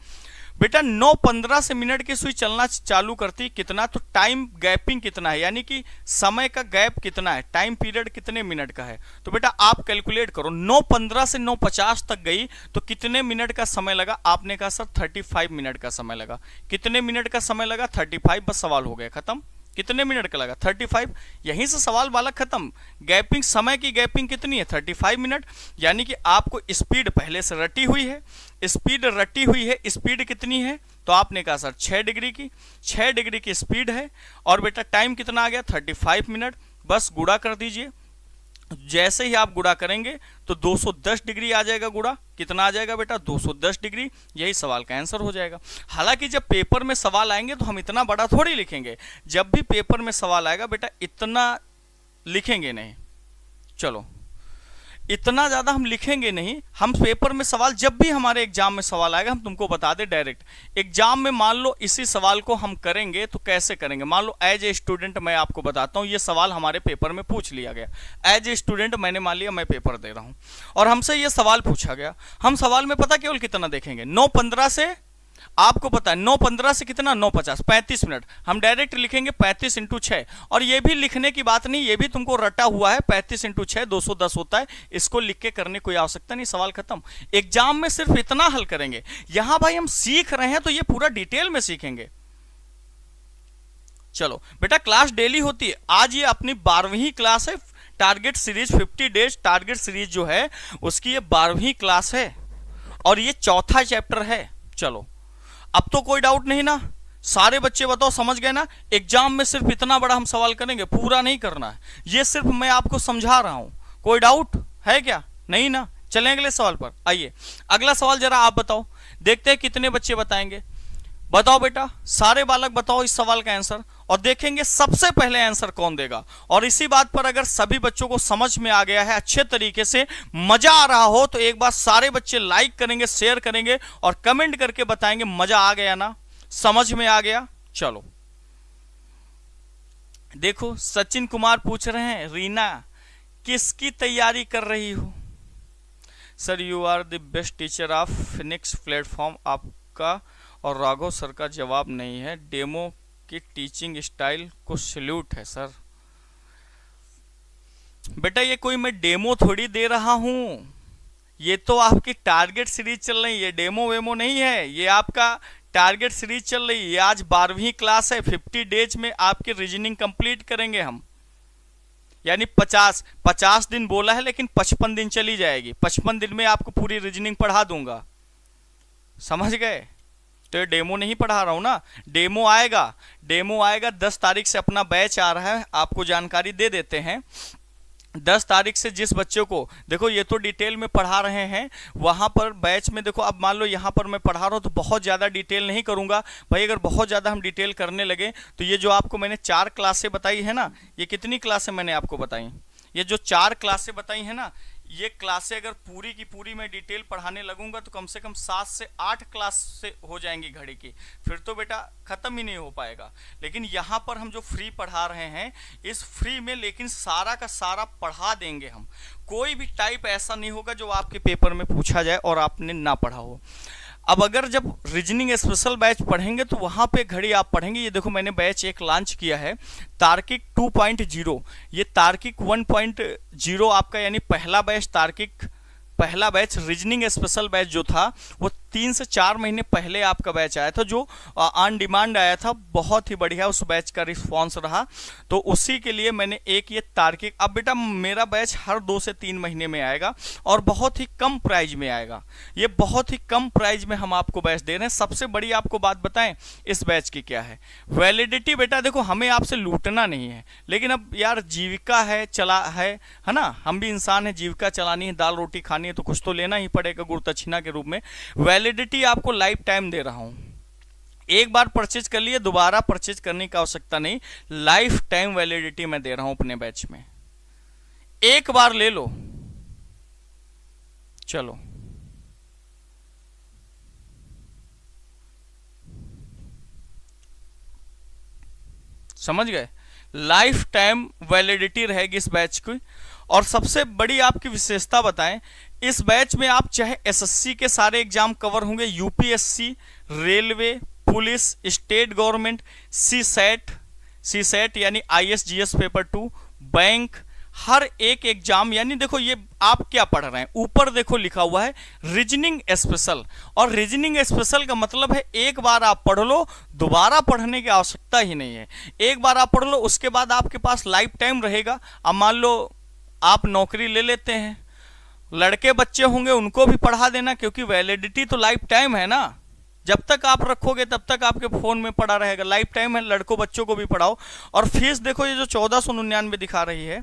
बेटा 9:15 से मिनट की सुई चलना चालू करती कितना? तो टाइम गैपिंग कितना है, यानी कि समय का गैप कितना है, टाइम पीरियड कितने मिनट का है? तो बेटा आप कैलकुलेट करो, 9:15 से 9:50 तक गई तो कितने मिनट का समय लगा? आपने कहा सर 35 मिनट का समय लगा। कितने मिनट का समय लगा? 35। बस सवाल हो गया खत्म। कितने मिनट का लगा? 35। यहीं से सवाल बालक खत्म। गैपिंग, समय की गैपिंग कितनी है? 35 मिनट। यानी कि आपको स्पीड पहले से रटी हुई है, स्पीड रटी हुई है। स्पीड कितनी है? तो आपने कहा सर 6 डिग्री की, 6 डिग्री की स्पीड है। और बेटा टाइम कितना आ गया? 35 मिनट। बस गुणा कर दीजिए। जैसे ही आप गुणा करेंगे तो 210 डिग्री आ जाएगा गुणा। कितना आ जाएगा बेटा? 210 डिग्री। यही सवाल का आंसर हो जाएगा। हालांकि जब पेपर में सवाल आएंगे तो हम इतना बड़ा थोड़ी लिखेंगे, जब भी पेपर में सवाल आएगा बेटा इतना लिखेंगे नहीं। चलो इतना ज्यादा हम लिखेंगे नहीं, हम पेपर में सवाल जब भी हमारे एग्जाम में सवाल आएगा हम तुमको बता दे डायरेक्ट। एग्जाम में मान लो इसी सवाल को हम करेंगे तो कैसे करेंगे, मान लो एज ए स्टूडेंट मैं आपको बताता हूं, ये सवाल हमारे पेपर में पूछ लिया गया। एज ए स्टूडेंट मैंने मान लिया मैं पेपर दे रहा हूं और हमसे ये सवाल पूछा गया, हम सवाल में पता केवल कितना देखेंगे, 9:15 से, आपको पता है 9:15 से कितना 9:50, 35 मिनट। हम डायरेक्ट लिखेंगे 35 × 6, और ये भी लिखने की बात नहीं, ये भी तुमको रटा हुआ है, 35 × 6 210 होता है, इसको लिख के करने कोई आवश्यकता नहीं, सवाल खत्म। एग्जाम में सिर्फ इतना हल करेंगे। यहां भाई हम सीख रहे हैं तो ये पूरा डिटेल में सीखेंगे। चलो बेटा, क्लास डेली होती है, आज ये अपनी 12वीं क्लास है, target series 50 days target series जो है उसकी ये 12वीं क्लास है और ये चौथा चैप्टर है। चलो अब तो कोई डाउट नहीं ना, सारे बच्चे बताओ समझ गए ना। एग्जाम में सिर्फ इतना बड़ा हम सवाल करेंगे, पूरा नहीं करना है, ये सिर्फ मैं आपको समझा रहा हूं। कोई डाउट है क्या? नहीं ना। चलें अगले सवाल पर। आइए अगला सवाल जरा आप बताओ, देखते हैं कितने बच्चे बताएंगे। बताओ बेटा, सारे बालक बताओ इस सवाल का आंसर, और देखेंगे सबसे पहले आंसर कौन देगा। और इसी बात पर अगर सभी बच्चों को समझ में आ गया है, अच्छे तरीके से मजा आ रहा हो, तो एक बार सारे बच्चे लाइक करेंगे, शेयर करेंगे और कमेंट करके बताएंगे मजा आ गया ना, समझ में आ गया। चलो देखो, सचिन कुमार पूछ रहे हैं, रीना किसकी तैयारी कर रही हो? Sir you are the best teacher of Phoenix platform, आपका और राघव सर का जवाब नहीं है, डेमो की टीचिंग स्टाइल को सैल्यूट है सर। बेटा ये कोई मैं डेमो थोड़ी दे रहा हूं, ये तो आपकी टारगेट सीरीज चल रही है, डेमो वेमो नहीं है, ये आपका टारगेट सीरीज चल रही है। आज 12वीं क्लास है, 50 डेज में आपकी रीजनिंग कंप्लीट करेंगे हम, यानी 50 दिन बोला है लेकिन 55 दिन चली जाएगी, 55 दिन में आपको पूरी रीजनिंग पढ़ा दूंगा, समझ गए? तो ये डेमो नहीं पढ़ा रहा हूं ना, डेमो आएगा 10 तारीख से अपना बैच आ रहा है, आपको जानकारी दे देते हैं। 10 तारीख से जिस बच्चों को, देखो ये तो डिटेल में पढ़ा रहे हैं, वहां पर बैच में देखो, अब मान लो यहां पर मैं पढ़ा रहा हूं तो बहुत ज्यादा डिटेल नहीं करूंगा भाई, अगर बहुत ज्यादा हम डिटेल करने लगे तो ये जो आपको मैंने 4 क्लासें बताई है ना, ये कितनी क्लासें मैंने आपको बताई, ये जो 4 क्लासें बताई है ना, ये क्लासें अगर पूरी की पूरी मैं डिटेल पढ़ाने लगूंगा तो कम से कम 7 से 8 क्लास से हो जाएंगी घड़ी की, फिर तो बेटा खत्म ही नहीं हो पाएगा। लेकिन यहाँ पर हम जो फ्री पढ़ा रहे हैं, इस फ्री में लेकिन सारा का सारा पढ़ा देंगे हम, कोई भी टाइप ऐसा नहीं होगा जो आपके पेपर में पूछा जाए और आपने ना पढ़ा हो। अब अगर जब रीजनिंग स्पेशल बैच पढ़ेंगे तो वहां पे घड़ी आप पढ़ेंगे, ये देखो मैंने बैच एक लॉन्च किया है, तार्किक 2.0, ये तार्किक 1.0 आपका, यानी पहला बैच तार्किक, पहला बैच रीजनिंग स्पेशल बैच जो था वो 3 से 4 महीने पहले आपका बैच आया था, जो ऑन डिमांड आया था, बहुत ही बढ़िया उस बैच का रिस्पॉन्स रहा, तो उसी के लिए मैंने एक ये तार्किक, अब बेटा मेरा बैच हर 2 से 3 महीने में आएगा और बहुत ही कम प्राइज में आएगा, ये बहुत ही कम प्राइज में हम आपको बैच दे रहे हैं। सबसे बड़ी आपको बात बताएं इस बैच की क्या है, वैलिडिटी। बेटा देखो हमें आपसे लूटना नहीं है, लेकिन अब यार जीविका है, चला है ना, हम भी इंसान है, जीविका चलानी है, दाल रोटी खानी है, तो कुछ तो लेना ही पड़ेगा गुरु दक्षिणा के रूप में। वैलिडिटी आपको लाइफ टाइम दे रहा हूं, एक बार परचेज कर लिए दोबारा परचेज करने की आवश्यकता नहीं, लाइफ टाइम वैलिडिटी मैं दे रहा हूं अपने बैच में, एक बार ले लो। चलो समझ गए, लाइफ टाइम वैलिडिटी रहेगी इस बैच की। और सबसे बड़ी आपकी विशेषता बताएं, इस बैच में आप चाहे एसएससी के सारे एग्जाम कवर होंगे, UPSC, railway, police, state government, CSAT यानी आईएसजीएस पेपर 2, बैंक, हर एक एग्जाम, यानी देखो ये आप क्या पढ़ रहे हैं, ऊपर देखो लिखा हुआ है रीजनिंग स्पेशल, और रीजनिंग स्पेशल का मतलब है एक बार आप पढ़ लो, दोबारा पढ़ने की आवश्यकता ही नहीं है, एक बार आप पढ़ लो, उसके बाद आपके पास लाइफ टाइम रहेगा। अब मान लो आप नौकरी ले लेते हैं, लड़के बच्चे होंगे उनको भी पढ़ा देना, क्योंकि वैलिडिटी तो लाइफ टाइम है ना, जब तक आप रखोगे तब तक आपके फोन में पड़ा रहेगा, लाइफ टाइम है, लड़कों बच्चों को भी पढ़ाओ। और फीस देखो, ये जो 1499 दिखा रही है,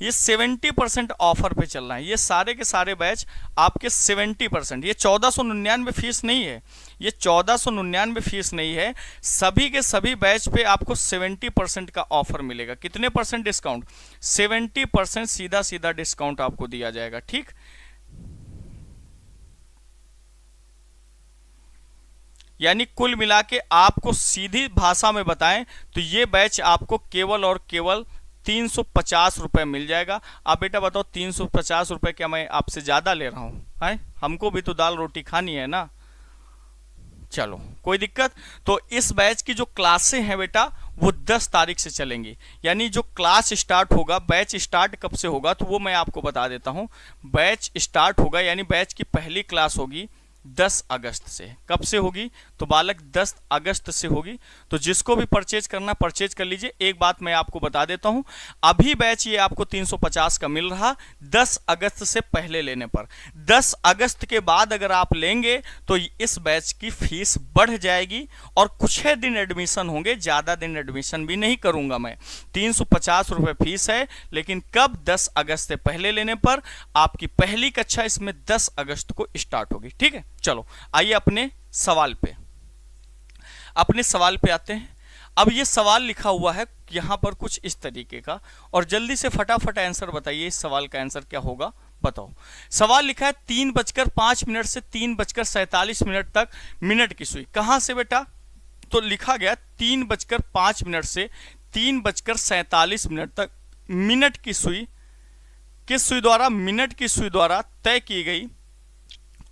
ये 70% ऑफर पे चल रहा है। ये सारे के सारे बैच आपके 70%, ये 1499 फीस नहीं है, ये 1499 फीस नहीं है, सभी के सभी बैच पे आपको 70% का ऑफर मिलेगा। कितने परसेंट डिस्काउंट? 70% सीधा सीधा डिस्काउंट आपको दिया जाएगा, ठीक। यानी कुल मिला के आपको सीधी भाषा में बताएं तो ये बैच आपको केवल और केवल 350 रुपये मिल जाएगा। आप बेटा बताओ 350 रुपये क्या मैं आपसे ज़्यादा ले रहा हूँ? है, हमको भी तो दाल रोटी खानी है ना। चलो कोई दिक्कत। तो इस बैच की जो क्लासें हैं बेटा वो 10 तारीख से चलेंगी। यानी जो क्लास स्टार्ट होगा, बैच स्टार्ट कब से होगा तो वो मैं आपको बता देता हूँ। बैच स्टार्ट होगा यानी बैच की पहली क्लास होगी 10 अगस्त से। कब से होगी? तो बालक 10 अगस्त से होगी। तो जिसको भी परचेज करना परचेज कर लीजिए। एक बात मैं आपको बता देता हूं, अभी बैच ये आपको 350 का मिल रहा 10 अगस्त से पहले लेने पर। 10 अगस्त के बाद अगर आप लेंगे तो इस बैच की फीस बढ़ जाएगी और कुछ ही दिन एडमिशन होंगे, ज़्यादा दिन एडमिशन भी नहीं करूंगा मैं। 350 रुपये फीस है, लेकिन कब? 10 अगस्त से पहले लेने पर। आपकी पहली कक्षा इसमें 10 अगस्त को स्टार्ट होगी, ठीक है। चलो आइए अपने सवाल पे आते हैं। अब ये सवाल लिखा हुआ है यहां पर कुछ इस तरीके का, और जल्दी से फटाफट आंसर बताइए। इस सवाल का आंसर क्या होगा बताओ। सवाल लिखा है 3:05 से 3:47 तक मिनट की सुई। कहां से बेटा? तो लिखा गया 3:05 से 3:47 तक मिनट की सुई किस सुई द्वारा? मिनट की सुई द्वारा तय की गई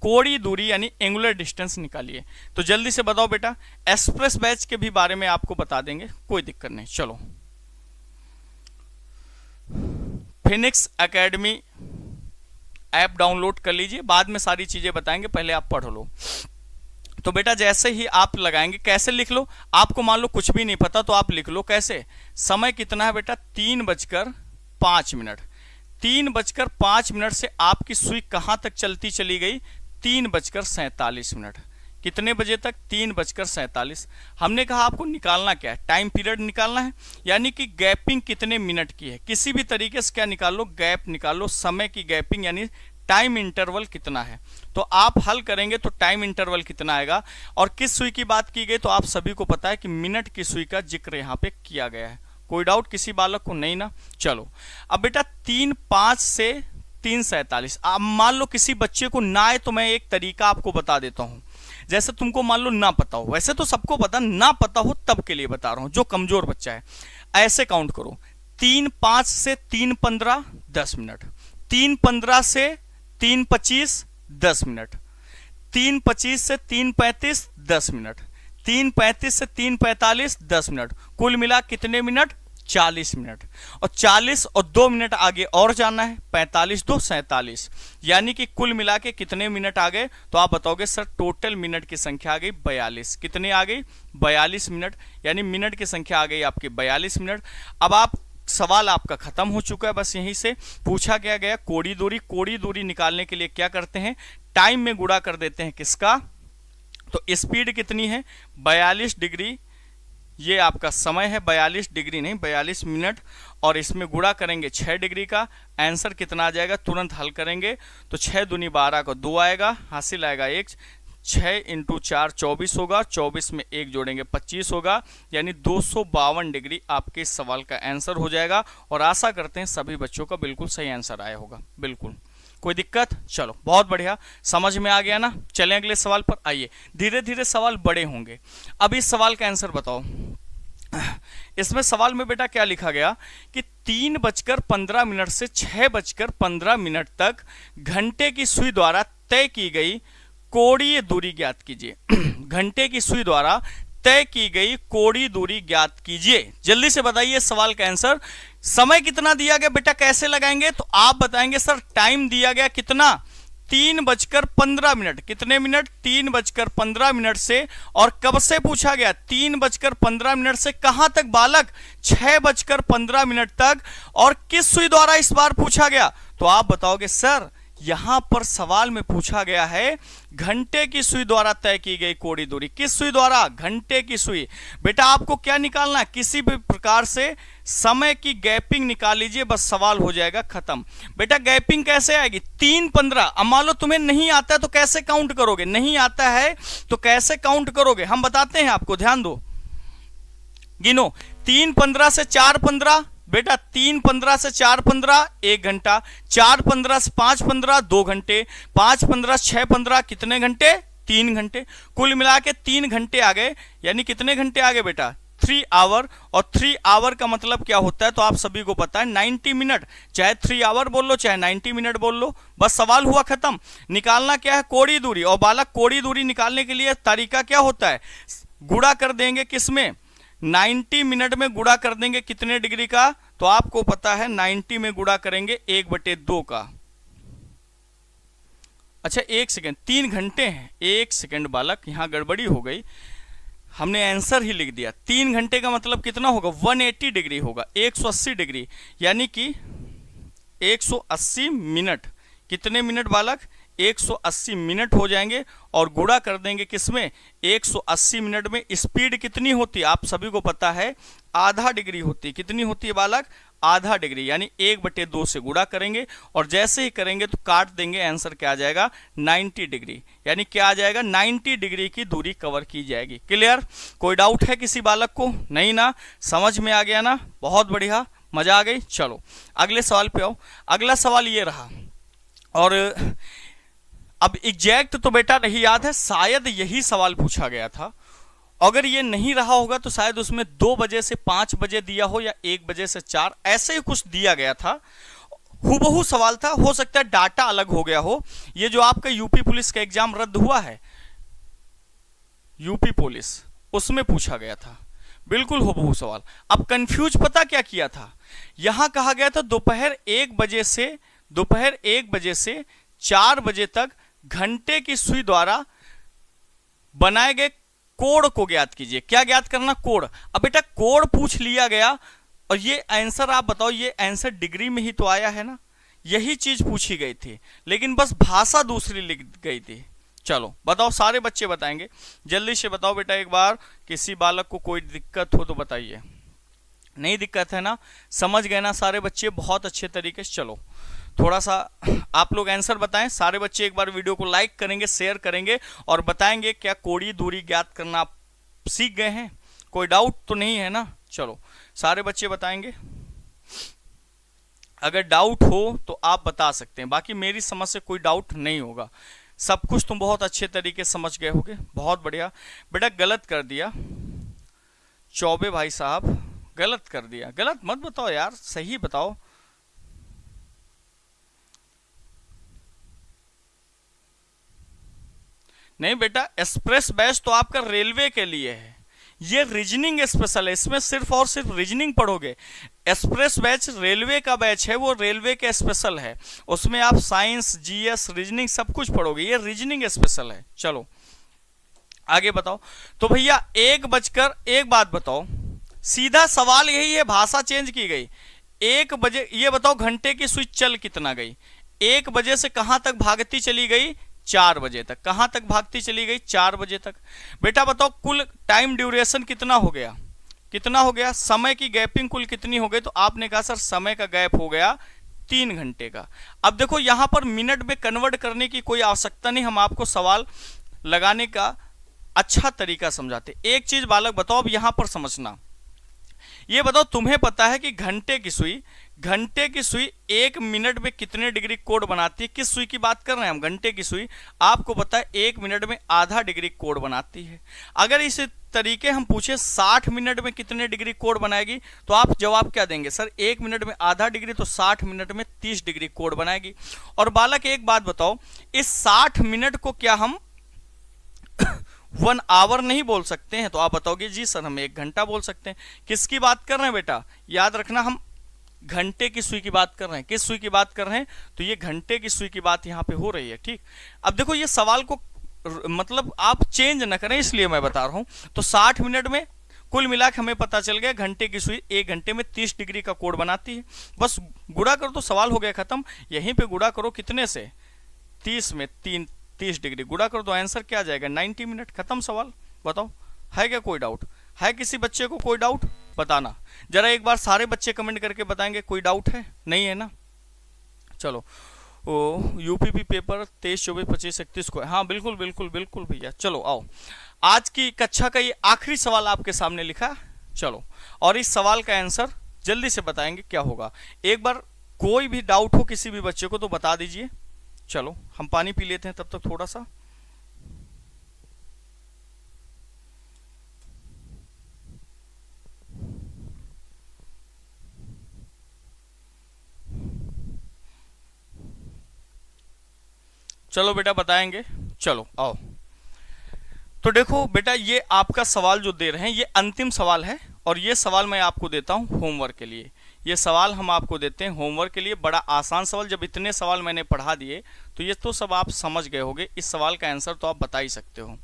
कोणीय दूरी यानी एंगुलर डिस्टेंस निकालिए। तो जल्दी से बताओ बेटा। एक्सप्रेस बैच के भी बारे में आपको बता देंगे, कोई दिक्कत नहीं। चलो फिनिक्स एकेडमी ऐप डाउनलोड कर लीजिए, बाद में सारी चीजें बताएंगे, पहले आप पढ़ लो। तो बेटा जैसे ही आप लगाएंगे, कैसे लिख लो? आपको मान लो कुछ भी नहीं पता तो आप लिख लो कैसे। समय कितना है बेटा? 3:05। 3:05 से आपकी सुई कहां तक चलती चली गई? 3:47। कितने बजे तक? 3:47। हमने कहा आपको निकालना क्या है? टाइम पीरियड निकालना है, यानी कि गैपिंग कितने मिनट की है। किसी भी तरीके से क्या निकाल लो? गैप निकाल लो, समय की गैपिंग यानी टाइम इंटरवल कितना है। तो आप हल करेंगे तो टाइम इंटरवल कितना आएगा। और किस सुई की बात की गई? तो आप सभी को पता है कि मिनट की सुई का जिक्र यहाँ पे किया गया है। कोई डाउट किसी बालक को? नहीं ना। चलो अब बेटा 3:05 से 3:47। अब मान लो किसी बच्चे को ना आए तो मैं एक तरीका आपको बता देता हूं। जैसे तुमको मान लो ना पता हो, वैसे तो सबको पता, ना पता हो तब के लिए बता रहा हूं, जो कमजोर बच्चा है। ऐसे काउंट करो 3:05 से 3:15 10 मिनट, 3:15 से 3:25 10 मिनट, 3:25 से 3:35 10 मिनट, 3:35 से 3:45 10 मिनट। कुल मिला कितने मिनट? 40 मिनट। और 40 और 2 मिनट आगे और जाना है, 45 2 47, यानी कि कुल मिला के कितने मिनट आ गए? तो आप बताओगे सर टोटल मिनट की संख्या आ गई 42। कितने आ गई? 42 मिनट, यानी मिनट की संख्या आ गई आपकी 42 मिनट। अब आप सवाल आपका खत्म हो चुका है। बस यहीं से पूछा क्या गया कोणीय दूरी। कोणीय दूरी निकालने के लिए क्या करते हैं? टाइम में गुणा कर देते हैं। किसका? तो स्पीड कितनी है? 42 डिग्री। ये आपका समय है, 42 डिग्री नहीं 42 मिनट, और इसमें गुणा करेंगे 6 डिग्री का। आंसर कितना आ जाएगा? तुरंत हल करेंगे तो 6 दूनी 12 को 2 आएगा, हासिल आएगा 1। 6 × 4 24 होगा, 24 में 1 जोड़ेंगे 25 होगा, यानी 252 डिग्री आपके इस सवाल का आंसर हो जाएगा। और आशा करते हैं सभी बच्चों का बिल्कुल सही आंसर आया होगा। बिल्कुल कोई दिक्कत? चलो बहुत बढ़िया, समझ में आ गया ना। चलें अगले सवाल पर। आइए, धीरे धीरे सवाल बड़े होंगे। अब इस सवाल का आंसर बताओ। इसमें सवाल में बेटा क्या लिखा गया कि 3:15 से 6:15 तक घंटे की सुई द्वारा तय की गई कोणीय दूरी ज्ञात कीजिए। घंटे की सुई द्वारा तय की गई कोणीय दूरी ज्ञात कीजिए। जल्दी से बताइए सवाल का आंसर। समय कितना दिया गया बेटा? कैसे लगाएंगे? तो आप बताएंगे सर टाइम दिया गया कितना? 3:15। कितने मिनट? 3:15 से। और कब से पूछा गया? 3:15 से कहां तक बालक? 6:15 तक। और किस सुई द्वारा इस बार पूछा गया? तो आप बताओगे सर यहां पर सवाल में पूछा गया है घंटे की सुई द्वारा तय की गई कोणीय दूरी। किस सुई द्वारा? घंटे की सुई। बेटा आपको क्या निकालना है? किसी भी प्रकार से समय की गैपिंग निकाल लीजिए, बस सवाल हो जाएगा खत्म। बेटा गैपिंग कैसे आएगी? 3-15। अब मान लो तुम्हें नहीं आता है तो कैसे काउंट करोगे? नहीं आता है तो कैसे काउंट करोगे? हम बताते हैं आपको, ध्यान दो। गिनो, 3-15 से 4-15। बेटा 3-15 से 4-15 1 घंटा, 4-15 से 5-15 2 घंटे, 5-15 से 6-15 कितने घंटे? 3 घंटे। कुल मिला के 3 घंटे आ गए, यानी कितने घंटे आ गए बेटा? 3 आवर। और 3 आवर का मतलब क्या होता है तो आप सभी को पता है 90 मिनट। चाहे 3 आवर बोल लो चाहे 90 मिनट बोल लो, बस सवाल हुआ खत्म। निकालना क्या है? कोणीय दूरी। और बालक कोणीय दूरी निकालने के लिए तरीका क्या होता है? गुणा कर देंगे किसमें? 90 मिनट में गुणा कर देंगे कितने डिग्री का? तो आपको पता है 90 में गुणा करेंगे 1/2 का। अच्छा 1 सेकेंड, 3 घंटे हैं। 1 सेकेंड बालक, यहां गड़बड़ी हो गई, हमने आंसर ही लिख दिया। 3 घंटे का मतलब कितना होगा? 180 डिग्री होगा, 180 डिग्री, यानी कि 180 मिनट। कितने मिनट बालक? 180 मिनट हो जाएंगे। और गुणा कर देंगे किसमें? 180 मिनट में स्पीड कितनी होती है? आप सभी को पता है आधा डिग्री होती है। कितनी होती है बालक? आधा डिग्री, यानी 1/2 से गुणा करेंगे और जैसे ही करेंगे तो काट देंगे, आंसर क्या आ जाएगा? 90 डिग्री। यानी क्या आ जाएगा? 90 डिग्री की दूरी कवर की जाएगी। क्लियर? कोई डाउट है किसी बालक को? नहीं ना? समझ में आ गया ना? बहुत बढ़िया, मजा आ गई। चलो अगले सवाल पे आओ। अगला सवाल ये रहा, और अब एग्जैक्ट तो बेटा नहीं याद है, शायद यही सवाल पूछा गया था। अगर ये नहीं रहा होगा तो शायद उसमें 2 बजे से 5 बजे दिया हो या 1 बजे से 4, ऐसे ही कुछ दिया गया था। हूबहू सवाल था, हो सकता है डाटा अलग हो गया हो। ये जो आपका यूपी पुलिस का एग्जाम रद्द हुआ है, यूपी पुलिस, उसमें पूछा गया था बिल्कुल हूबहू सवाल। अब कंफ्यूज पता क्या किया था? यहां कहा गया था दोपहर 1 बजे से 4 बजे तक घंटे की सुई द्वारा बनाए गए कोण को ज्ञात कीजिए। क्या ज्ञात करना? कोण। अब बेटा कोण पूछ लिया गया और ये आंसर आप बताओ, ये आंसर डिग्री में ही तो आया है ना? यही चीज पूछी गई थी, लेकिन बस भाषा दूसरी लिख गई थी। चलो बताओ, सारे बच्चे बताएंगे, जल्दी से बताओ बेटा एक बार। किसी बालक को कोई दिक्कत हो तो बताइए। नहीं दिक्कत है ना? समझ गए ना सारे बच्चे? बहुत अच्छे तरीके से। चलो थोड़ा सा आप लोग आंसर बताएं। सारे बच्चे एक बार वीडियो को लाइक करेंगे, शेयर करेंगे और बताएंगे क्या कोणीय दूरी ज्ञात करना आप सीख गए हैं? कोई डाउट तो नहीं है ना? चलो सारे बच्चे बताएंगे। अगर डाउट हो तो आप बता सकते हैं, बाकी मेरी समझ से कोई डाउट नहीं होगा। सब कुछ तुम बहुत अच्छे तरीके से समझ गए होगे। बहुत बढ़िया। बेटा गलत कर दिया चौबे भाई साहब, गलत कर दिया। गलत मत बताओ यार, सही बताओ। नहीं बेटा, एक्सप्रेस बैच तो आपका रेलवे के लिए है, ये रीजनिंग स्पेशल है, इसमें सिर्फ और सिर्फ रीजनिंग पढ़ोगे। एक्सप्रेस बैच रेलवे का बैच है, वो रेलवे के स्पेशल है, उसमें आप साइंस, जीएस, रीजनिंग सब कुछ पढ़ोगे। ये रीजनिंग स्पेशल है। चलो आगे बताओ। तो भैया 1 बजकर, एक बात बताओ, सीधा सवाल यही है, भाषा चेंज की गई। 1 बजे, ये बताओ घंटे की स्विच चल कितना गई? 1 बजे से कहां तक भागती चली गई? 4 बजे तक। कहां तक भागती चली गई? 4 बजे तक। बेटा बताओ कुल टाइम ड्यूरेशन कितना हो गया? कितना हो गया? समय की गैपिंग कुल कितनी हो गई? तो आपने कहा सर समय का गैप हो गया 3 घंटे का। अब देखो यहां पर मिनट में कन्वर्ट करने की कोई आवश्यकता नहीं, हम आपको सवाल लगाने का अच्छा तरीका समझाते। एक चीज बालक बताओ, अब यहां पर समझना, ये बताओ तुम्हें पता है कि घंटे की सुई 1 मिनट में कितने डिग्री कोण बनाती है? किस सुई की बात कर रहे हैं हम? घंटे की सुई। आपको पता है 1 मिनट में आधा डिग्री कोण बनाती है। अगर इस तरीके हम पूछे 60 मिनट में कितने डिग्री कोण बनाएगी, तो आप जवाब क्या देंगे? सर 1 मिनट में आधा डिग्री, तो 60 मिनट में 30 डिग्री कोण बनाएगी। और बालक एक बात बताओ, इस 60 मिनट को क्या हम 1 आवर नहीं बोल सकते हैं? तो आप बताओगे जी सर हम 1 घंटा बोल सकते हैं। किसकी बात कर रहे हैं बेटा? याद रखना, हम घंटे की सुई की बात कर रहे हैं। किस सुई की बात कर रहे हैं? तो ये घंटे की सुई की बात यहाँ पे हो रही है। ठीक, अब देखो ये सवाल को मतलब आप चेंज ना करें, इसलिए मैं बता रहा हूं। तो 60 मिनट में कुल मिला के हमें पता चल गया घंटे की सुई 1 घंटे में 30 डिग्री का कोण बनाती है। बस गुणा करो तो सवाल हो गया खत्म। यहीं पे गुणा करो कितने से? 30 में 30 डिग्री गुणा कर दो, आंसर क्या आ जाएगा 90 मिनट। खत्म सवाल। बताओ है क्या कोई डाउट? है किसी बच्चे को कोई डाउट? बताना जरा एक बार, सारे बच्चे कमेंट करके बताएंगे कोई डाउट है? नहीं है ना? चलो ओ यूपीपी पेपर 23, 24, 25, 31 को। हाँ बिल्कुल बिल्कुल बिल्कुल भैया। चलो आओ, आज की कक्षा का ये आखिरी सवाल आपके सामने लिखा। चलो, और इस सवाल का आंसर जल्दी से बताएंगे क्या होगा। एक बार कोई भी डाउट हो किसी भी बच्चे को तो बता दीजिए। चलो हम पानी पी लेते हैं तब तक थोड़ा सा। चलो बेटा बताएंगे। चलो आओ। तो देखो बेटा, ये आपका सवाल जो दे रहे हैं ये अंतिम सवाल है, और ये सवाल मैं आपको देता हूं होमवर्क के लिए। ये सवाल हम आपको देते हैं होमवर्क के लिए। बड़ा आसान सवाल, जब इतने सवाल मैंने पढ़ा दिए तो ये तो सब आप समझ गए होंगे। इस सवाल का आंसर तो आप बता ही सकते हो।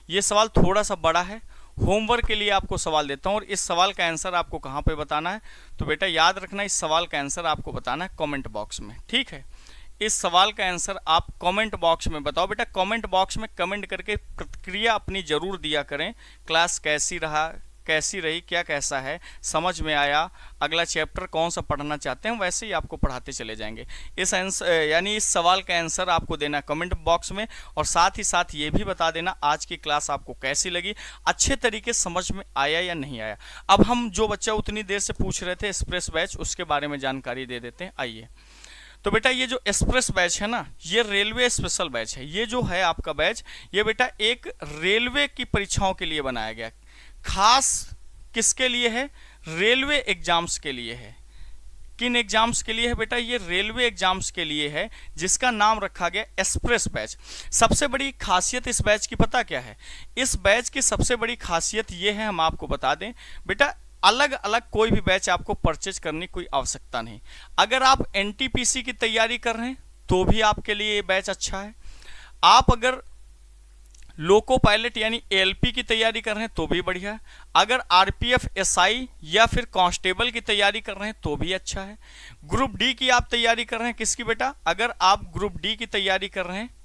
ये सवाल थोड़ा सा बड़ा है, होमवर्क के लिए आपको सवाल देता हूँ, और इस सवाल का आंसर आपको कहाँ पे बताना है? तो बेटा याद रखना, इस सवाल का आंसर आपको बताना है कमेंट बॉक्स में, ठीक है? इस सवाल का आंसर आप कमेंट बॉक्स में बताओ। बेटा कमेंट बॉक्स में कमेंट करके प्रतिक्रिया अपनी जरूर दिया करें। क्लास कैसी रहा, कैसी रही, क्या कैसा है, समझ में आया, अगला चैप्टर कौन सा पढ़ना चाहते हैं वैसे ही आपको पढ़ाते चले जाएंगे। इस आंसर यानी इस सवाल का आंसर आपको देना कमेंट बॉक्स में, और साथ ही साथ ये भी बता देना आज की क्लास आपको कैसी लगी, अच्छे तरीके समझ में आया या नहीं आया। अब हम जो बच्चा उतनी देर से पूछ रहे थे एक्सप्रेस बैच, उसके बारे में जानकारी दे देते हैं। आइए, तो बेटा ये जो एक्सप्रेस बैच है ना, ये रेलवे स्पेशल बैच है। ये जो है आपका बैच, ये बेटा एक रेलवे की परीक्षाओं के लिए बनाया गया। खास किसके लिए है? रेलवे एग्जाम्स के लिए है। किन एग्जाम्स के लिए है बेटा? ये रेलवे एग्जाम्स के लिए है, जिसका नाम रखा गया एक्सप्रेस बैच। सबसे बड़ी खासियत इस बैच की पता क्या है? इस बैच की सबसे बड़ी खासियत ये है, हम आपको बता दें बेटा, अलग अलग कोई भी बैच आपको परचेज करने की कोई आवश्यकता नहीं। अगर आप एनटीपीसी की तैयारी कर रहे हैं तो भी आपके लिए ये बैच अच्छा है। आप अगर लोको पायलट यानी एलपी की तैयारी कर रहे हैं तो भी बढ़िया है। अगर आरपीएफ एसआई या फिर कांस्टेबल की तैयारी कर रहे हैं तो भी अच्छा है। ग्रुप डी की आप तैयारी कर रहे हैं, किसकी बेटा? अगर आप ग्रुप डी की तैयारी कर रहे हैं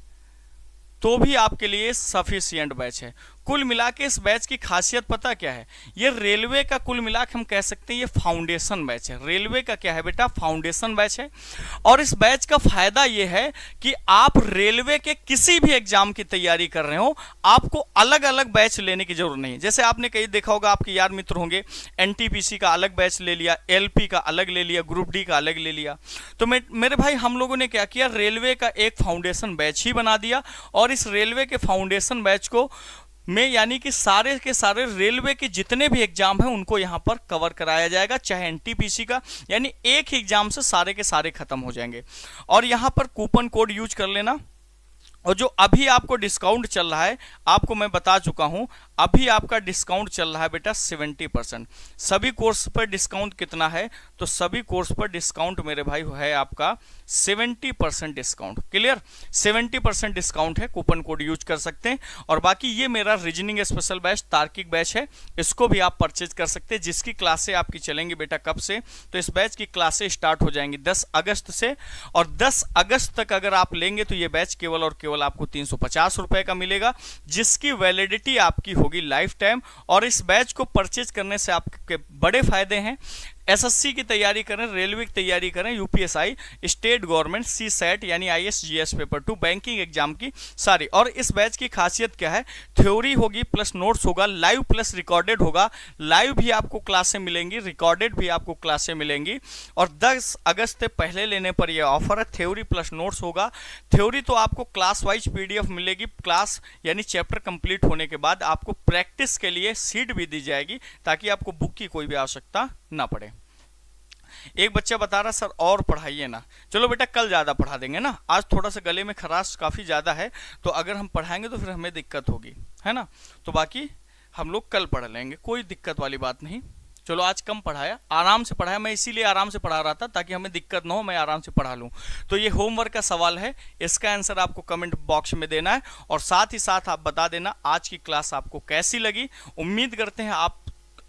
तो भी आपके लिए सफिशिएंट बैच है। कुल मिला के इस बैच की खासियत पता क्या है? ये रेलवे का कुल मिला के हम कह सकते हैं ये फाउंडेशन बैच है। रेलवे का क्या है बेटा? फाउंडेशन बैच है। और इस बैच का फायदा ये है कि आप रेलवे के किसी भी एग्जाम की तैयारी कर रहे हो, आपको अलग अलग बैच लेने की जरूरत नहीं है। जैसे आपने कहीं देखा होगा, आपके यार मित्र होंगे, एनटीपीसी का अलग बैच ले लिया, एलपी का अलग ले लिया, ग्रुप डी का अलग ले लिया। तो मेरे भाई हम लोगों ने क्या किया, रेलवे का एक फाउंडेशन बैच ही बना दिया, और इस रेलवे के फाउंडेशन बैच को में यानी कि सारे के सारे रेलवे के जितने भी एग्जाम हैं उनको यहां पर कवर कराया जाएगा, चाहे एनटीपीसी का, यानी एक ही एग्जाम से सारे के सारे खत्म हो जाएंगे। और यहां पर कूपन कोड यूज कर लेना। और जो अभी आपको डिस्काउंट चल रहा है, आपको मैं बता चुका हूं, अभी आपका डिस्काउंट चल रहा है बेटा 70%। सभी कोर्स पर डिस्काउंट कितना है? तो सभी कोर्स पर डिस्काउंट मेरे भाई है आपका 70% डिस्काउंट। क्लियर? 70% डिस्काउंट है, कूपन कोड यूज कर सकते हैं। और बाकी ये मेरा रीजनिंग स्पेशल बैच, तार्किक बैच है, इसको भी आप परचेज कर सकते हैं, जिसकी क्लासें आपकी चलेंगी बेटा कब से? तो इस बैच की क्लासें स्टार्ट हो जाएंगी 10 अगस्त से, और 10 अगस्त तक अगर आप लेंगे तो ये बैच केवल और केवल आपको 350 रुपए का मिलेगा, जिसकी वैलिडिटी आपकी होगी लाइफ टाइम। और इस बैच को परचेज करने से आपके बड़े फायदे हैं। एसएससी की तैयारी करें, रेलवे की तैयारी करें, UPSI, state government, CSAT यानी आईएएस पेपर 2, बैंकिंग एग्जाम की सारी। और इस बैच की खासियत क्या है? थ्योरी होगी प्लस नोट्स होगा, लाइव प्लस रिकॉर्डेड होगा। लाइव भी आपको क्लासें मिलेंगी, रिकॉर्डेड भी आपको क्लासें मिलेंगी। और 10 अगस्त से पहले लेने पर यह ऑफर है, थ्योरी प्लस नोट्स होगा। थ्योरी तो आपको क्लास वाइज पीडीएफ मिलेगी, क्लास यानी चैप्टर कंप्लीट होने के बाद आपको प्रैक्टिस के लिए सीट भी दी जाएगी, ताकि आपको बुक की कोई भी आवश्यकता ना पड़े। एक बच्चा बता रहा सर और पढ़ाइए ना। चलो बेटा कल ज़्यादा पढ़ा देंगे ना, आज थोड़ा सा गले में खराश काफ़ी ज़्यादा है, तो अगर हम पढ़ाएंगे तो फिर हमें दिक्कत होगी, है ना? तो बाकी हम लोग कल पढ़ लेंगे, कोई दिक्कत वाली बात नहीं। चलो आज कम पढ़ाया, आराम से पढ़ाया, मैं इसीलिए आराम से पढ़ा रहा था ताकि हमें दिक्कत ना हो, मैं आराम से पढ़ा लूँ। तो ये होमवर्क का सवाल है, इसका आंसर आपको कमेंट बॉक्स में देना है, और साथ ही साथ आप बता देना आज की क्लास आपको कैसी लगी। उम्मीद करते हैं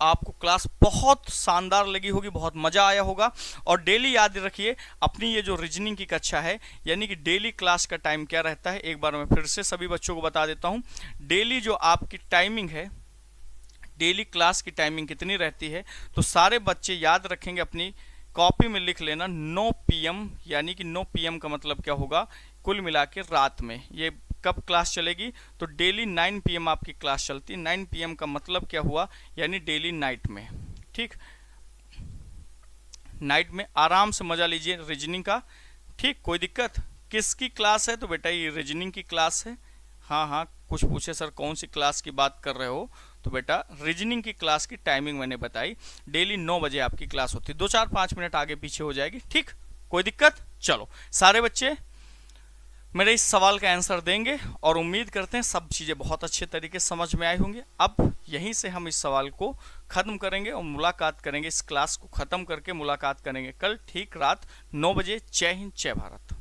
आपको क्लास बहुत शानदार लगी होगी, बहुत मज़ा आया होगा। और डेली याद रखिए अपनी ये जो रीजनिंग की कक्षा है, यानी कि डेली क्लास का टाइम क्या रहता है, एक बार मैं फिर से सभी बच्चों को बता देता हूँ। डेली जो आपकी टाइमिंग है, डेली क्लास की टाइमिंग कितनी रहती है, तो सारे बच्चे याद रखेंगे, अपनी कॉपी में लिख लेना 9 PM, यानी कि 9 PM का मतलब क्या होगा, कुल मिला के रात में। ये कब क्लास चलेगी, तो डेली 9 PM आपकी क्लास चलती है। 9 PM का मतलब क्या हुआ, यानी डेली नाइट में। ठीक, नाइट में आराम से मजा लीजिए रीजनिंग का। ठीक, कोई दिक्कत? किसकी क्लास है, तो बेटा ये रीजनिंग की क्लास है। हाँ हाँ, कुछ पूछे सर कौन सी क्लास की बात कर रहे हो, तो बेटा रीजनिंग की क्लास की टाइमिंग मैंने बताई, डेली 9 बजे आपकी क्लास होती है। 2-4-5 मिनट आगे पीछे हो जाएगी। ठीक, कोई दिक्कत? चलो, सारे बच्चे मेरे इस सवाल का आंसर देंगे और उम्मीद करते हैं सब चीज़ें बहुत अच्छे तरीके से समझ में आई होंगी। अब यहीं से हम इस सवाल को ख़त्म करेंगे और मुलाकात करेंगे, इस क्लास को ख़त्म करके मुलाकात करेंगे कल ठीक रात 9 बजे। जय हिंद, जय भारत।